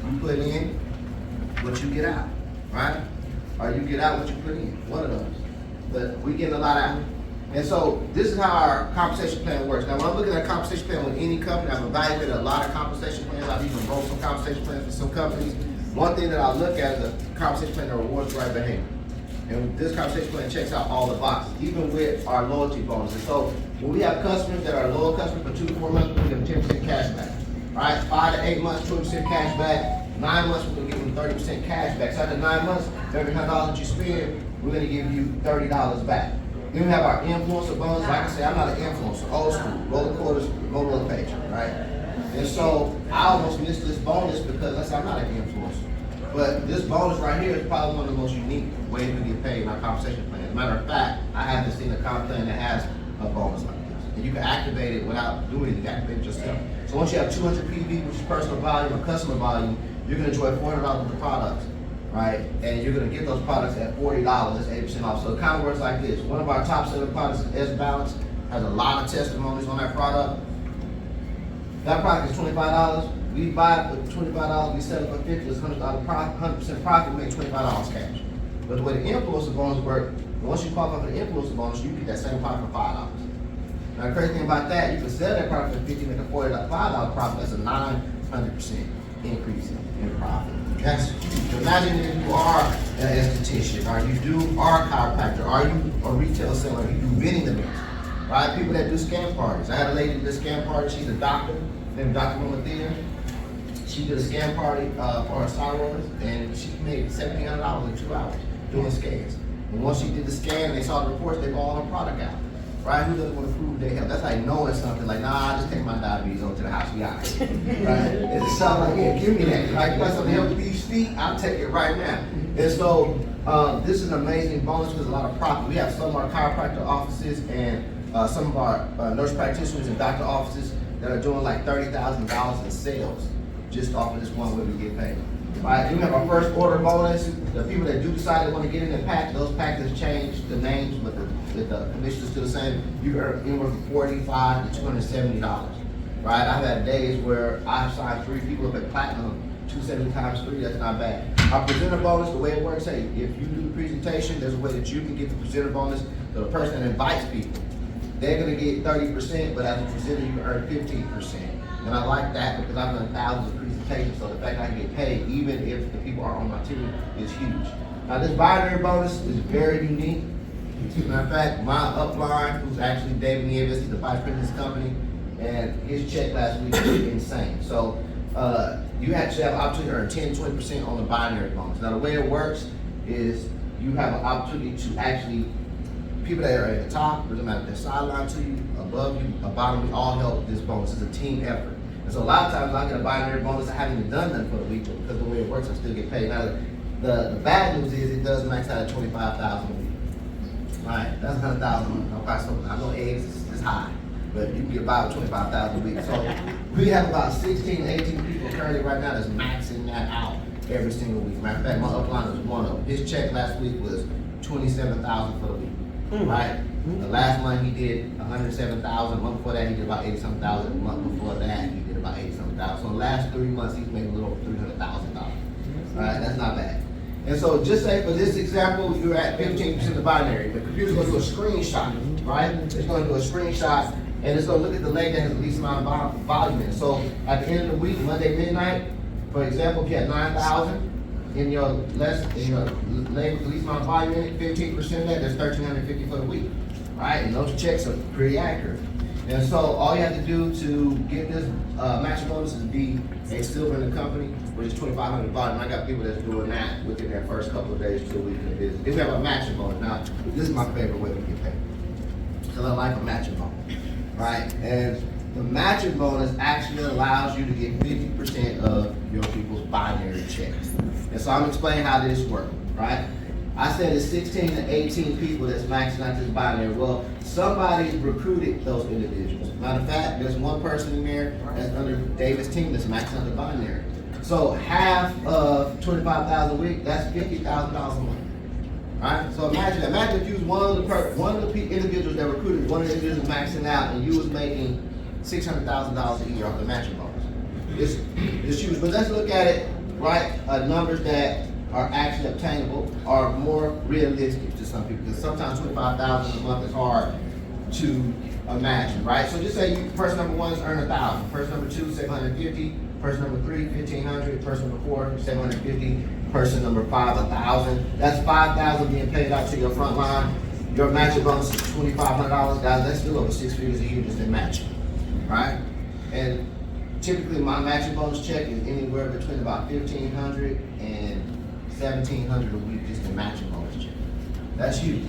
D: You put in what you get out, right? Or you get out what you put in, one of those. But we getting a lot out. And so this is how our compensation plan works. Now when I'm looking at a compensation plan with any company, I've evaluated a lot of compensation plans. I've even wrote some compensation plans for some companies. One thing that I look at is a compensation plan that rewards the right behavior. And this compensation plan checks out all the boxes, even with our loyalty bonuses. So when we have customers that are loyal customers for 2 to 4 months, we give them 10% cash back. Right? 5 to 8 months, 20% cash back. 9 months, we're gonna give them 30% cash back. So after 9 months, for every $100 that you spend, we're gonna give you $30 back. Then we have our influencer bonus. Like I said, I'm not an influencer, old school, roll the quarters, roll the page, right? And so I almost missed this bonus because I said I'm not an influencer. But this bonus right here is probably one of the most unique ways we get paid in our compensation plan. As a matter of fact, I haven't seen a comp plan that has a bonus like this. And you can activate it without doing anything, activate it yourself. So once you have 200 PV, which is personal volume or customer volume, you're gonna enjoy $400 worth of products, right? And you're gonna get those products at $40, that's 80% off. So it kind of works like this. One of our top selling products is S-Balance, has a lot of testimonies on that product. That product is $25. We buy it for $25, we sell it for $50, it's $100% profit, we make $25 cash. But the way the influencer bonus works, once you qualify for the influencer bonus, you get that same product for $5. Now the crazy thing about that, you can sell that product for $50, make a $5 profit, that's a 900% increase in profit. That's huge. Imagine if you are an esthetician, or you are a chiropractor, or you a retail seller, you do vending events, right? People that do scam parties. I had a lady that did a scam party, she's a doctor, named Dr. Mama Thea. She did a scam party for her sorors, and she made $1,700 in 2 hours doing scans. And once she did the scan, they saw the reports, they bought all her product out. Right? Who doesn't want to prove their health? That's like knowing something like, nah, I just take my diabetes over to the house, we out. Right? It's something like, yeah, give me that. Right? You got something to help these feet, I'll take it right now. And so this is an amazing bonus because a lot of profit. We have some of our chiropractor offices and some of our nurse practitioners and doctor offices that are doing like $30,000 in sales just off of this one way we get paid. Right, we have our first order bonus. The people that do decide they want to get in the pack, those packages change the names, but the commission is still the same. You earn anywhere from $45 to $270. Right, I've had days where I've signed 3 people up at platinum 270 times 3, that's not bad. Our presenter bonus, the way it works, hey, if you do the presentation, there's a way that you can get the presenter bonus. So the person that invites people, they're gonna get 30%, but as a presenter, you can earn 15%. And I like that because I've done thousands of presentations, so the fact I can get paid, even if the people aren't on my team, is huge. Now this binary bonus is very unique. As a matter of fact, my upline, who's actually David Nieves, he's the vice president of this company, and his check last week was insane. So you actually have an opportunity to earn 10-20% on the binary bonus. Now the way it works is you have an opportunity to actually, people that are at the top, doesn't matter if they're sideline to you, above you, or bottom, we all help with this bonus. It's a team effort. And so a lot of times I get a binary bonus, I haven't even done nothing for the week, but because of the way it works, I still get paid. Now the bad news is it does max out at $25,000 a week. Right, that's $100,000 a month. I know eggs is high, but you can get by with $25,000 a week. So we have about 16 to 18 people currently right now that's maxing that out every single week. Matter of fact, my upline was one of them. His check last week was $27,000 for the week. Right? The last month he did $107,000. The month before that he did about $80-something thousand. The month before that he did about $80-something thousand. So the last 3 months he's made a little over $300,000. Right? That's not bad. And so just say for this example, you're at 15% of binary. The computer's gonna do a screenshot, right? It's gonna do a screenshot and it's gonna look at the leg that has the least amount of volume in it. So at the end of the week, Monday midnight, for example, if you had 9,000 in your leg with the least amount of volume in it, 15% of that, that's $1,350 for the week, right? And those checks are pretty accurate. And so all you have to do to get this matching bonus is be a silver in the company, which is $2,500 volume. I got people that's doing that within their first couple of days to a week in the business. If we have a matching bonus, now this is my favorite way to get paid because I like a matching bonus, right? And the matching bonus actually allows you to get 50% of your people's binary checks. And so I'm explaining how this works, right? I said it's 16 to 18 people that's maxing out this binary. Well, somebody recruited those individuals. Matter of fact, there's one person in there that's under David's team that's maxing out the binary. So half of $25,000 a week, that's $50,000 a month. Right? So imagine if you was one of the individuals that recruited, one of the individuals maxing out, and you was making $600,000 a year off the matching bonus. It's huge. But let's look at it, right? Numbers that are actually obtainable are more realistic to some people because sometimes $25,000 a month is hard to imagine, right? So just say person number 1 is earning $1,000, person number 2 $750, person number 3 $1,500, person number 4 $750, person number 5 $1,000. That's $5,000 being paid out to your front line. Your matching bonus is $2,500, guys. That's still over 6 figures a year just in matching, right? And typically my matching bonus check is anywhere between about $1,500 and $1,700 a week just in matching bonus check. That's huge.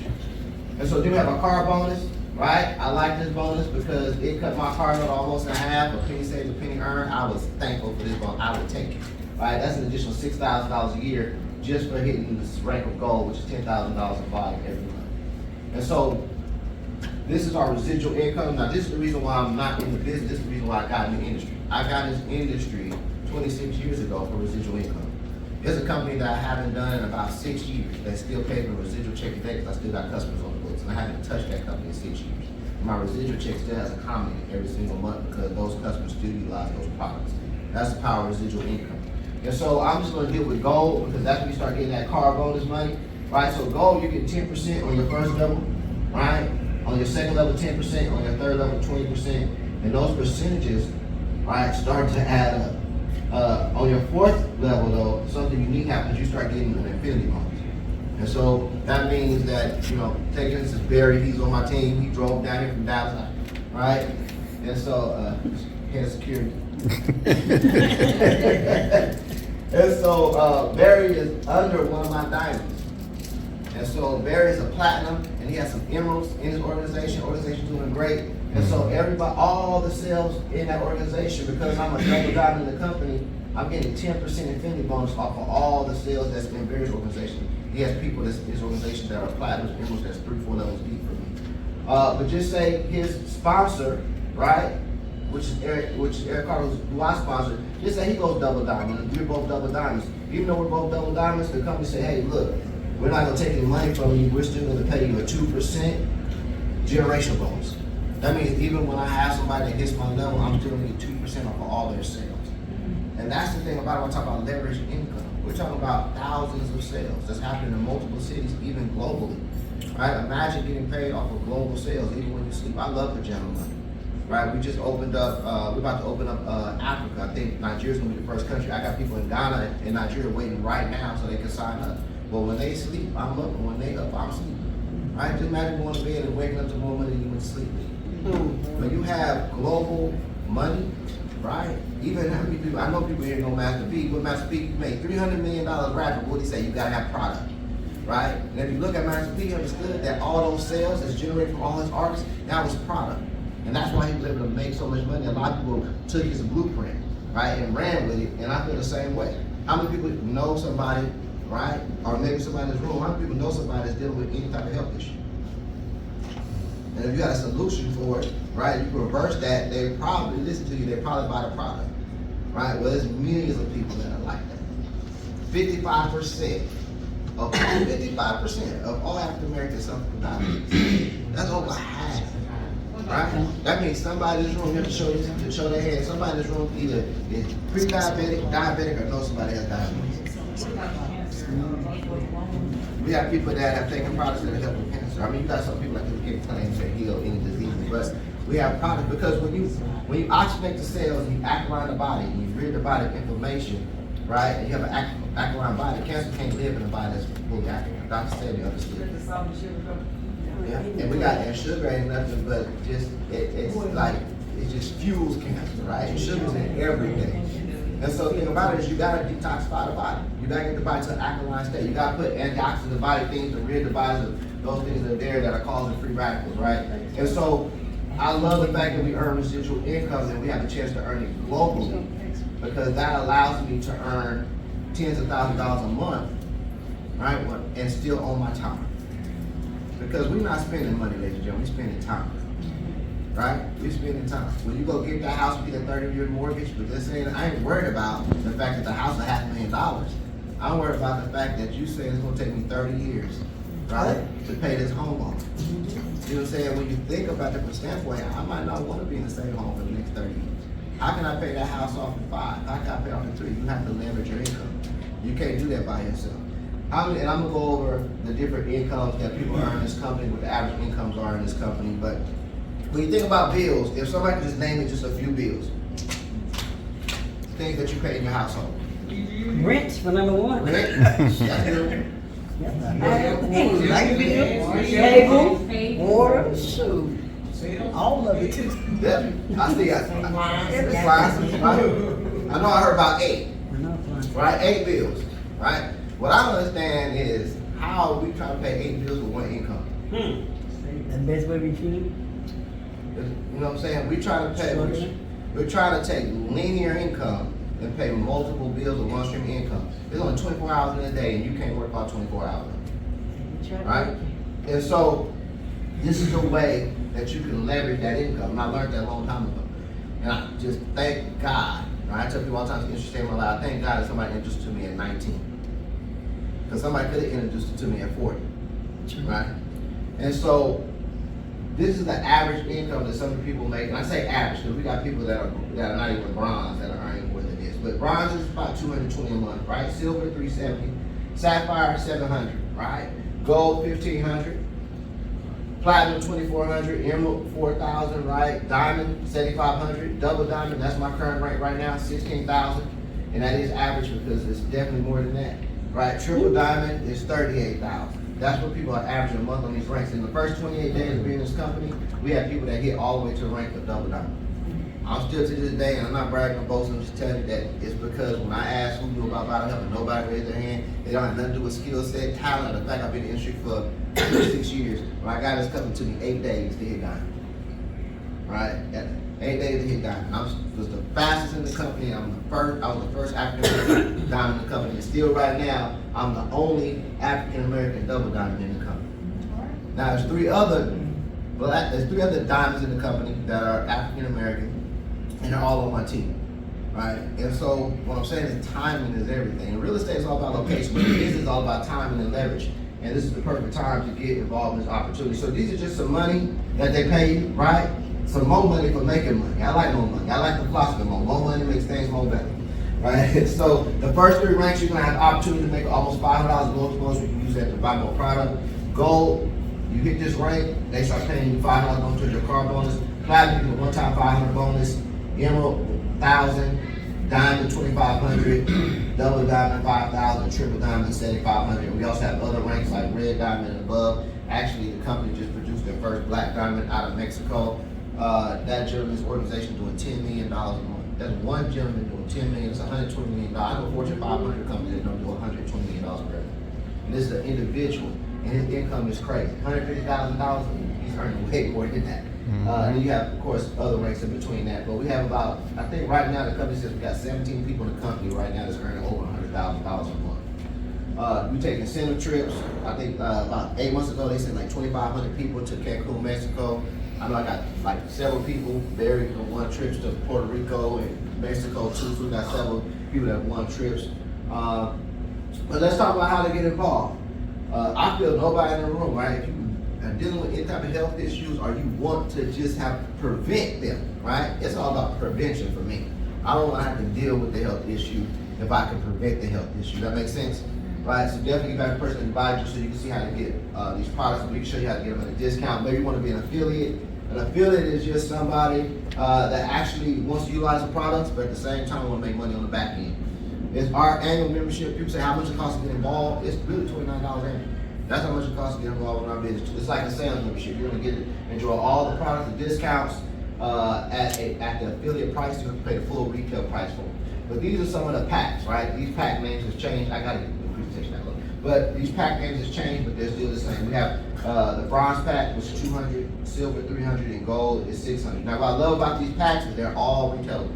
D: And so do we have a car bonus, right? I like this bonus because it cut my car note almost in half. A penny saved, a penny earned. I was thankful for this bonus. I would take it, right? That's an additional $6,000 a year just for hitting this rank of gold, which is $10,000 in volume every month. And so this is our residual income. Now this is the reason why I'm not in the business. This is the reason why I got in the industry. I got in this industry 26 years ago for residual income. There's a company that I haven't done in about 6 years that still pays me a residual check today because I still got customers on the books, and I haven't touched that company in 6 years. And my residual check still has a comment every single month because those customers still utilize those products. That's the power of residual income. And so I'm just going to deal with gold because that's when you start getting that car bonus money, right? So gold, you get 10% on your first level, right? On your second level, 10%. On your third level, 20%. And those percentages, right, start to add up. On your fourth level, though, something unique happens. You start getting an infinity bonus. And so that means that, take instance, Barry, he's on my team. He drove down here from Dallas, right? And so, head of security. And so, Barry is under one of my diamonds. And so, Barry is a platinum, and he has some emeralds in his organization. Organization's doing great. And so everybody, all the sales in that organization, because I'm a double diamond in the company, I'm getting 10% infinity bonus off of all the sales that's in Barry's organization. He has people that's in his organization that are platinum, emeralds that's 3-4 levels deep for me. But just say his sponsor, right, which is Eric Carlos, who I sponsor, just say he goes double diamond, and we're both double diamonds. Even though we're both double diamonds, the company say, hey, look, we're not gonna take any money from you, we're still gonna pay you a 2% generational bonus. That means even when I have somebody that hits my level, I'm still gonna get 2% off of all their sales. And that's the thing about when I talk about leveraged income. We're talking about thousands of sales that's happening in multiple cities, even globally. Right? Imagine getting paid off of global sales, even when you sleep. I love pajama money. Right? We just opened up, we're about to open up Africa. I think Nigeria's gonna be the first country. I got people in Ghana and Nigeria waiting right now so they can sign up. But when they sleep, I'm up, and when they up, I'm sleeping. Right? Just imagine going to bed and waking up to more money than you went to sleep with. When you have global money, right? Even how many people, I know people here know Master P, but Master P made $300 million rapping. What did he say? You gotta have product, right? And if you look at Master P, he understood that all those sales that's generated from all his artists, that was product. And that's why he was able to make so much money. A lot of people took his blueprint, right, and ran with it, and I feel the same way. How many people know somebody, right, or maybe somebody in this room, how many people know somebody that's dealing with any type of health issue? And if you got a solution for it, right, you can reverse that, they probably listen to you, they probably buy the product, right? Well, there's millions of people that are like that. 55% of all African Americans suffer from diabetes. That's over half, right? That means somebody in this room, you have to show their hand, somebody in this room either is pre-diabetic, diabetic, or knows somebody has diabetes. We have people that have taken products that help with cancer. I mean, you got some people that can claim to heal any disease, but we have products because when you oxygenate the cells and you alkaline the body and you rid the body of inflammation, right? And you have an alkaline body, cancer can't live in a body that's fully alkaline. Dr. Steady understood. Yeah, and we got, and sugar ain't nothing but just it just fuels cancer, right? And sugar's in everything. And so the thing about it is you gotta detoxify the body. You gotta get the body to an alkaline state. You gotta put antioxidants in the body, things to rid the body of those things that are there that are causing free radicals, right? And so I love the fact that we earn residual income and we have the chance to earn it globally because that allows me to earn tens of thousands of dollars a month, right? And still own my time. Because we're not spending money, ladies and gentlemen, we're spending time. Right? We're spending time. When you go get that house, you get a 30-year mortgage, but this ain't, I ain't worried about the fact that the house is $500,000. I'm worried about the fact that you say it's gonna take me 30 years, right, to pay this home off. You know what I'm saying? When you think about it from a standpoint, I might not want to be in the same home for the next 30 years. How can I pay that house off in 5? How can I pay off in 3? You have to leverage your income. You can't do that by yourself. And I'm gonna go over the different incomes that people earn in this company, what the average incomes are in this company, but when you think about bills, if somebody could just name it just a few bills, things that you pay in your household.
B: Rent for number one.
D: Rent, that's good.
B: Light bill, cable, water, shoe. All of it too.
D: Yeah, I see. I know I heard about 8, right? 8 bills, right? What I don't understand is how we try to pay 8 bills with one income.
B: The best way we can.
D: You know what I'm saying? We try to pay. We're trying to take linear income and pay multiple bills with one stream of income. There's only 24 hours in a day, and you can't work about 24 hours, right? And so this is a way that you can leverage that income. And I learned that a long time ago. And I just thank God. Right? I tell people all the time it's interesting in my life. Thank God that somebody introduced it to me at 19. Because somebody could have introduced it to me at 40. Right? And so this is the average income that some people make. And I say average because we got people that are not even bronze that are earning more than this. But bronze is about $220 a month, right? Silver $370, sapphire $700, right? Gold $1,500, platinum $2,400, emerald $4,000, right? Diamond $7,500, double diamond, that's my current rate right now, $16,000, and that is average because it's definitely more than that, right? Triple diamond is $38,000. That's what people are averaging a month on these ranks. In the first 28 days of being in this company, we have people that hit all the way to the rank of double diamond. I'm still to this day, and I'm not bragging or boasting, I'm just telling you that it's because when I asked who knew about vital health and nobody raised their hand, they don't have nothing to do with skill set, talent, or the fact I've been in the industry for 6 years. When I got this company, it took me 8 days to hit diamond. Right? 8 days to hit diamond. I was the fastest in the company. I was the first African American diamond in the company. And still right now, I'm the only African American double diamond in the company. Now there's three other diamonds in the company that are African American, and they're all on my team. Right? And so what I'm saying is timing is everything. And real estate is all about location, but business is all about timing and leverage. And this is the perfect time to get involved in this opportunity. So these are just some money that they pay you, right? Some more money for making money. I like more money. I like the philosophy more. More money makes things more better. right? So the first 3 ranks, you're gonna have opportunity to make almost $500 loyalty bonus. You can use that to buy more product. Gold, you hit this rank, they start paying you $500 bonus towards your car bonus. Platinum, you get a one-time $500 bonus. Emerald, 1,000. Diamond, 2,500. Double diamond, 5,000. Triple diamond, 7,500. We also have other ranks like red diamond and above. Actually, the company just produced their first black diamond out of Mexico. That gentleman's organization doing $10 million a month. That's one gentleman doing $10 million. It's $120 million. I know Fortune 500 companies that don't do $120 million per revenue. And this is an individual, and his income is crazy. $150,000. He's earning way more than that. And you have, of course, other ranks in between that. But we have about, I think right now the company says we got 17 people in the company right now that's earning over $100,000 a month. We take incentive trips. I think about 8 months ago they sent like 2,500 people to Cancun, Mexico. I know I got like several people buried on one trips to Puerto Rico and Mexico too. So we got several people that won trips. But let's talk about how to get involved. I feel nobody in the room, right? If you are dealing with any type of health issues or you want to just prevent them, right? It's all about prevention for me. I don't want to have to deal with the health issue if I can prevent the health issue. That makes sense? Right, so definitely get back to person invite you so you can see how to get these products. We can show you how to get them at a discount. Maybe you want to be an affiliate. An affiliate is just somebody that actually wants to utilize the products, but at the same time want to make money on the back end. It's our annual membership. People say how much it costs to get involved. It's really $29 annual. That's how much it costs to get involved in our business. It's like a sales membership. You're going to get it, enjoy all the products and discounts at the affiliate price. You have to pay the full retail price for them. But these are some of the packs, right? These pack names have changed. I got to get the presentation that look. But these pack names have changed, but they're still the same. We have the bronze pack, which is 200, silver 300, and gold is 600. Now, what I love about these packs is they're all retailable.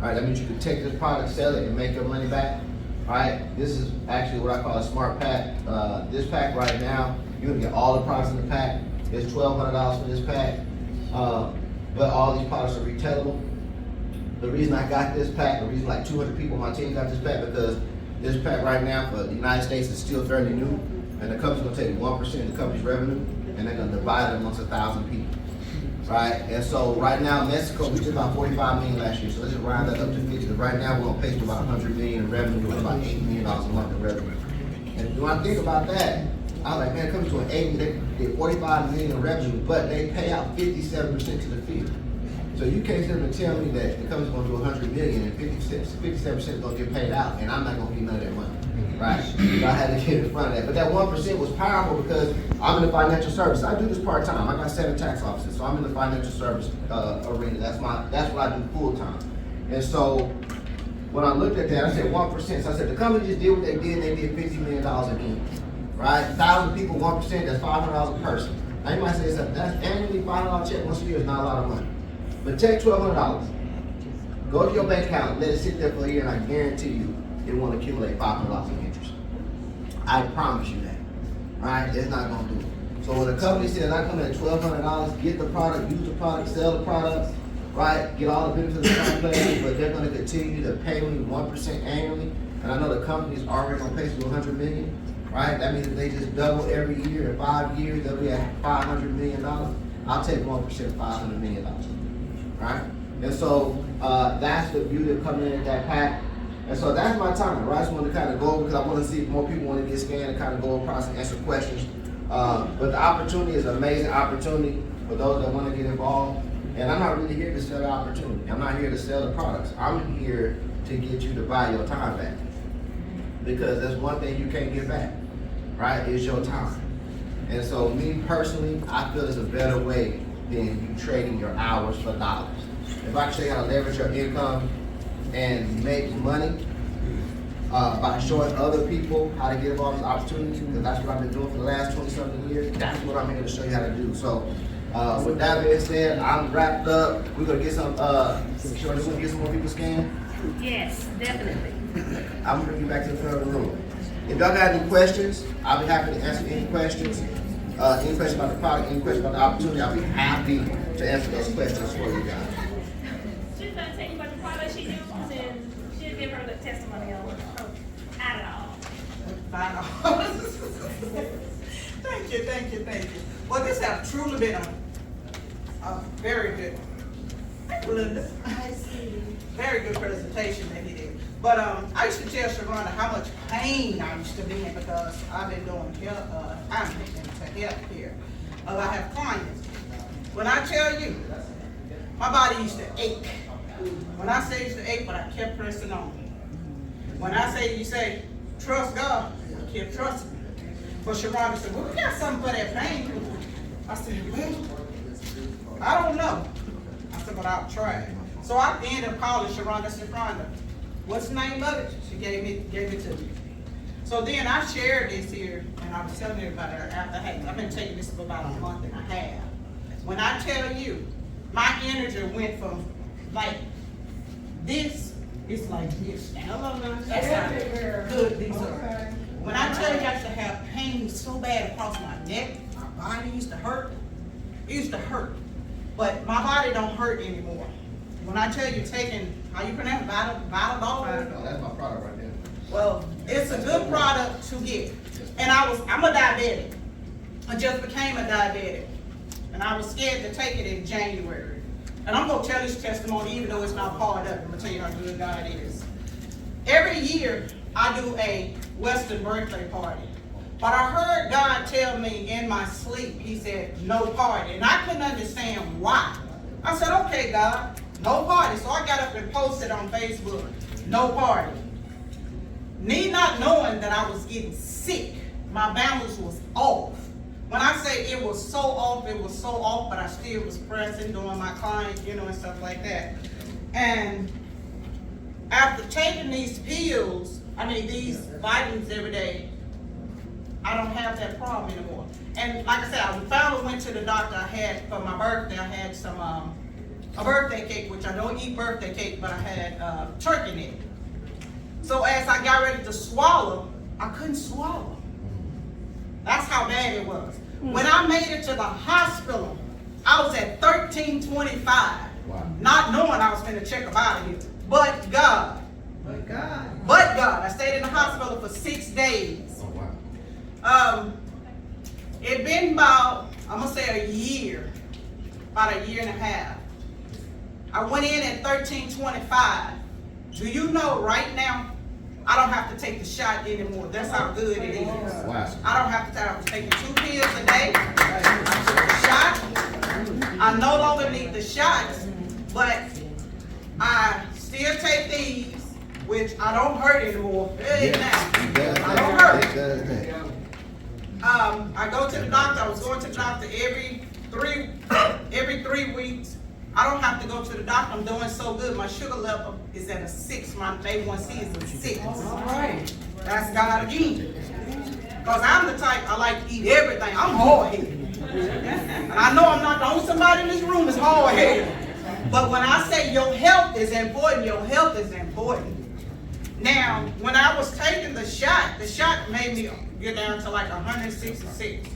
D: All right, that means you can take this product, sell it, and make your money back. All right, this is actually what I call a smart pack. This pack right now, you're gonna get all the products in the pack. It's $1,200 for this pack, but all these products are retailable. The reason I got this pack, the reason like 200 people on my team got this pack, because this pack right now for the United States is still fairly new, and the company's gonna take 1% of the company's revenue, and they're gonna divide it amongst 1,000 people. Right, and so right now Mexico, we did about 45 million last year, so let's just round that up to 50. Right now we're on pace for about 100 million in revenue, with about $8 million a month in revenue. And when I think about that, I was like, man, it comes to an 80, they did 45 million in revenue, but they pay out 57% to the field. So you can't sit there and tell me that the company's gonna do 100 million and 57% is gonna get paid out, and I'm not gonna get none of that money. Right? So I had to get in front of that. But that 1% was powerful because I'm in the financial service. I do this part-time. I got 7 tax offices, so I'm in the financial service arena. That's what I do full-time. And so when I looked at that, I said 1%. So I said the company just did what they did. They did $50 million again. Right? 1,000 people, 1%, that's $500 a person. Now you might say something. That's annually $500 check once a year is not a lot of money. But take $1,200. Go to your bank account, let it sit there for a year, and I guarantee you it won't accumulate $500 in interest. I promise you that. Right? It's not gonna do it. So when a company says I come at $1,200, get the product, use the product, sell the product, right? Get all the benefits of the company, but they're gonna continue to pay me 1% annually. And I know the company's already on pace to 100 million, right? That means if they just double every year in 5 years, they'll be at $500 million. I'll take 1% of $500 million, right? And so that's the beauty of coming in at that pack. And so that's my time, right? I just want to kind of go because I want to see if more people want to get scanned and kind of go across and answer questions. But the opportunity is an amazing opportunity for those that want to get involved. And I'm not really here to sell the opportunity. I'm not here to sell the products. I'm here to get you to buy your time back. Because that's one thing you can't get back, right? It's your time. And so me personally, I feel it's a better way than you trading your hours for dollars. If I can show you how to leverage your income and make money by showing other people how to get involved in opportunities, because that's what I've been doing for the last 20-something years. That's what I'm here to show you how to do. So with that being said, I'm wrapped up. We're gonna get some, Shorty, we're gonna get some more people scanned?
B: Yes, definitely.
D: I'm gonna bring you back to the front of the room. If y'all got any questions, I'll be happy to answer any questions. Any questions about the product, any questions about the opportunity, I'll be happy to answer those questions for you guys.
E: She's gonna tell you what the product she uses and she'll give her the testimony on out it all.
F: Thank you. Well, this has truly been a very good, Belinda, very good presentation that he did. But I used to tell Sharonda how much pain I used to be in because I've been doing I'm into health care. I have clients. When I tell you, my body used to ache. When I say it used to ache, but I kept pressing on. When I say, you say, trust God, I kept trusting. But Sharonda said, well, we got something for that pain. I said, well, I don't know. I said, but I'll try it. So I ended up calling Sharonda. I said, Sharonda, what's the name of it? She gave it to me. So then I shared this here, and I was telling everybody after I've been taking this for about a month and a half. When I tell you, my energy went from like this, it's like this. That's how good these are. When I tell you I used to have pain so bad across my neck, my body used to hurt. It used to hurt. But my body don't hurt anymore. When I tell you taking, how you pronounce it? Vital?
D: No, that's my product right there.
F: Well, it's a good product to get. And I'm a diabetic. I just became a diabetic. And I was scared to take it in January. And I'm gonna tell this testimony even though it's not part of it. I'm gonna tell you how good God is. Every year, I do a Western birthday party. But I heard God tell me in my sleep, he said, no party. And I couldn't understand why. I said, okay, God, no party. So I got up and posted on Facebook, no party. Me not knowing that I was getting sick, my balance was off. When I say it was so off, but I still was pressing, doing my clients, and stuff like that. And after taking these pills, these vitamins every day, I don't have that problem anymore. And like I said, I finally went to the doctor. I had, for my birthday, I had some, a birthday cake, which I don't eat birthday cake, but I had turkey neck. So as I got ready to swallow, I couldn't swallow. That's how bad it was. When I made it to the hospital, I was at 1325, not knowing I was going to check up out of here. But God. I stayed in the hospital for 6 days. It been about, I'm going to say a year and a half. I went in at 1325. Do you know right now, I don't have to take the shot anymore. That's how good it is.
D: Wow.
F: I don't have to, I was taking 2 pills a day. I took the shot. I no longer need the shots, but I still take these, which I don't hurt anymore. I don't hurt. I go to the doctor. I was going to the doctor every 3 weeks. I don't have to go to the doctor. I'm doing so good. My sugar level is at a 6. My A1C is a 6. All right. That's God again. Because I'm the type, I like to eat everything. I'm hard-headed. And I know I'm not the only somebody in this room is hard-headed. But when I say your health is important, your health is important. Now, when I was taking the shot made me get down to like 166.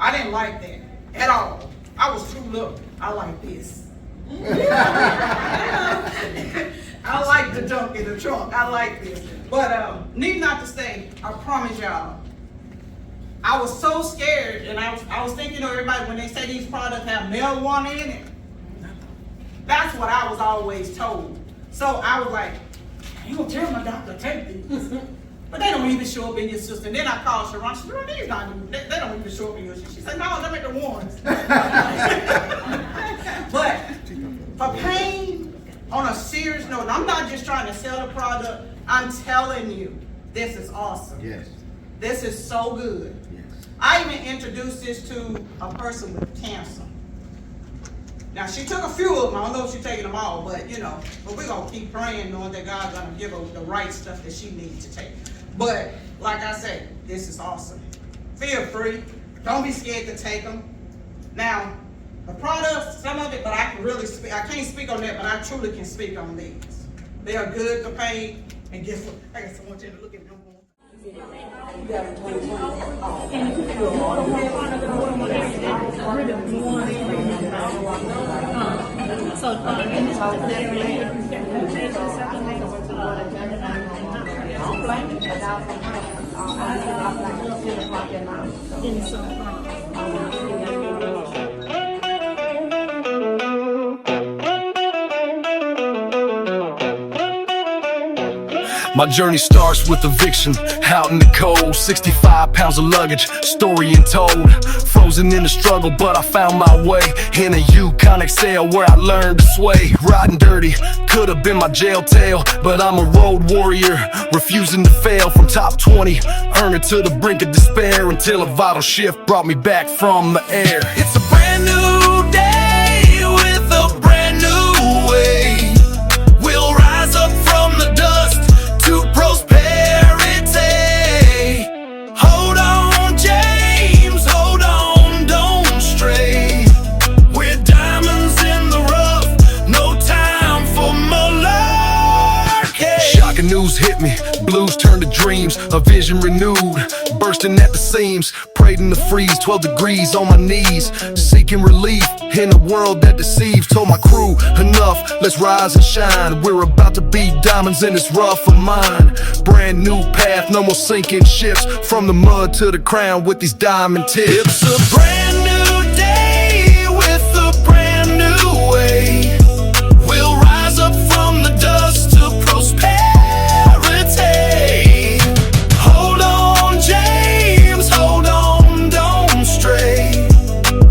F: I didn't like that at all. I was too little. I like this. I like the junk in the trunk. I like this. But need not to say, I promise y'all, I was so scared, and I was thinking of everybody when they say these products have marijuana in it. That's what I was always told. So I was like, you gonna tell my doctor to take these? But they don't even show up in your system. And then I called Sharon. She said, these not, they don't even show up in your system. She said, no, them ain't the ones. But for pain, on a serious note, I'm not just trying to sell the product. I'm telling you, this is awesome.
D: Yes.
F: This is so good.
D: Yes.
F: I even introduced this to a person with cancer. Now, she took a few of them. I don't know if she's taking them all, but but we're going to keep praying knowing that God's going to give her the right stuff that she needs to take. But, like I said, this is awesome. Feel free. Don't be scared to take them. Now, the products, some of it, but I can't speak on that, but I truly can speak on these. They are good for pain, and guess what? I got someone to look at them.
C: My journey starts with eviction, out in the cold. 65 pounds of luggage, story untold. Frozen in the struggle, but I found my way. In a Yukon XL where I learned to sway. Riding dirty, could've been my jail tale, but I'm a road warrior, refusing to fail. From top 20, earning to the brink of despair, until a vital shift brought me back from the air. It's a brand new day with a brand new way. We'll rise up from the dust to prosperity. Hold on, James, hold on, don't stray. We're diamonds in the rough, no time for malarkey. Shocking news hit me, blues turned to dreams, a vision renewed, bursting at the seams. Prayed in the freeze, 12 degrees on my knees, seeking relief in a world that deceives. Told my crew, enough, let's rise and shine. We're about to be diamonds in this rough of mine. Brand new path, no more sinking ships, from the mud to the crown with these diamond tips. It's a brand new day with a brand new way. We'll rise up from the dust to prosperity. Hold on, James, hold on, don't stray.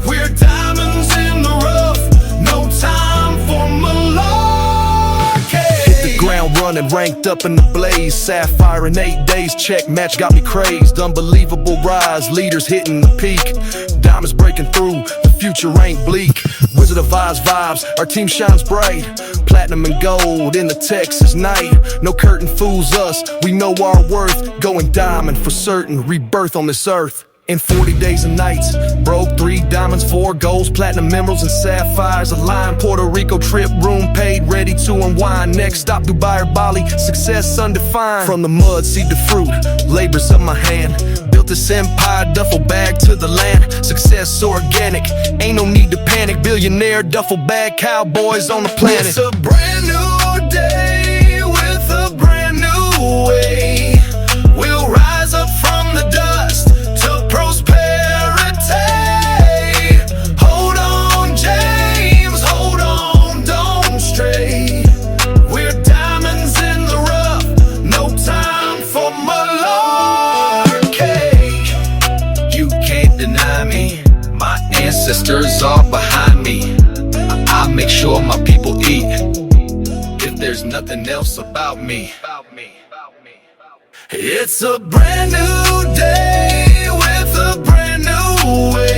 C: We're diamonds in the rough, no time for malarkey. Hit the ground running, ranked up in the blaze. Sapphire in 8 days, check match got me crazed. Unbelievable rise, leaders hitting the peak. Diamonds breaking through, the future ain't bleak. Wizard of Oz vibes, our team shines bright. Platinum and gold in the Texas night. No curtain fools us, we know our worth. Going diamond for certain, rebirth on this earth. In 40 days and nights, broke 3 diamonds, 4 golds, platinum emeralds and sapphires. A line, Puerto Rico trip, room paid, ready to unwind. Next stop, Dubai or Bali, success undefined. From the mud, seed to fruit, labors of my hand. Built this empire, duffel bag to the land. Success organic, ain't no need to panic. Billionaire, duffel bag, cowboys on the planet. It's a brand new day with a brand new way. We'll rise up from the dust to prosperity. Hold on, James, hold on, don't stray. We're diamonds in the rough, no time for malarkey. You can't deny me, my ancestors are behind me. I make sure my people eat, if there's nothing else about me. It's a brand new day with a brand new way.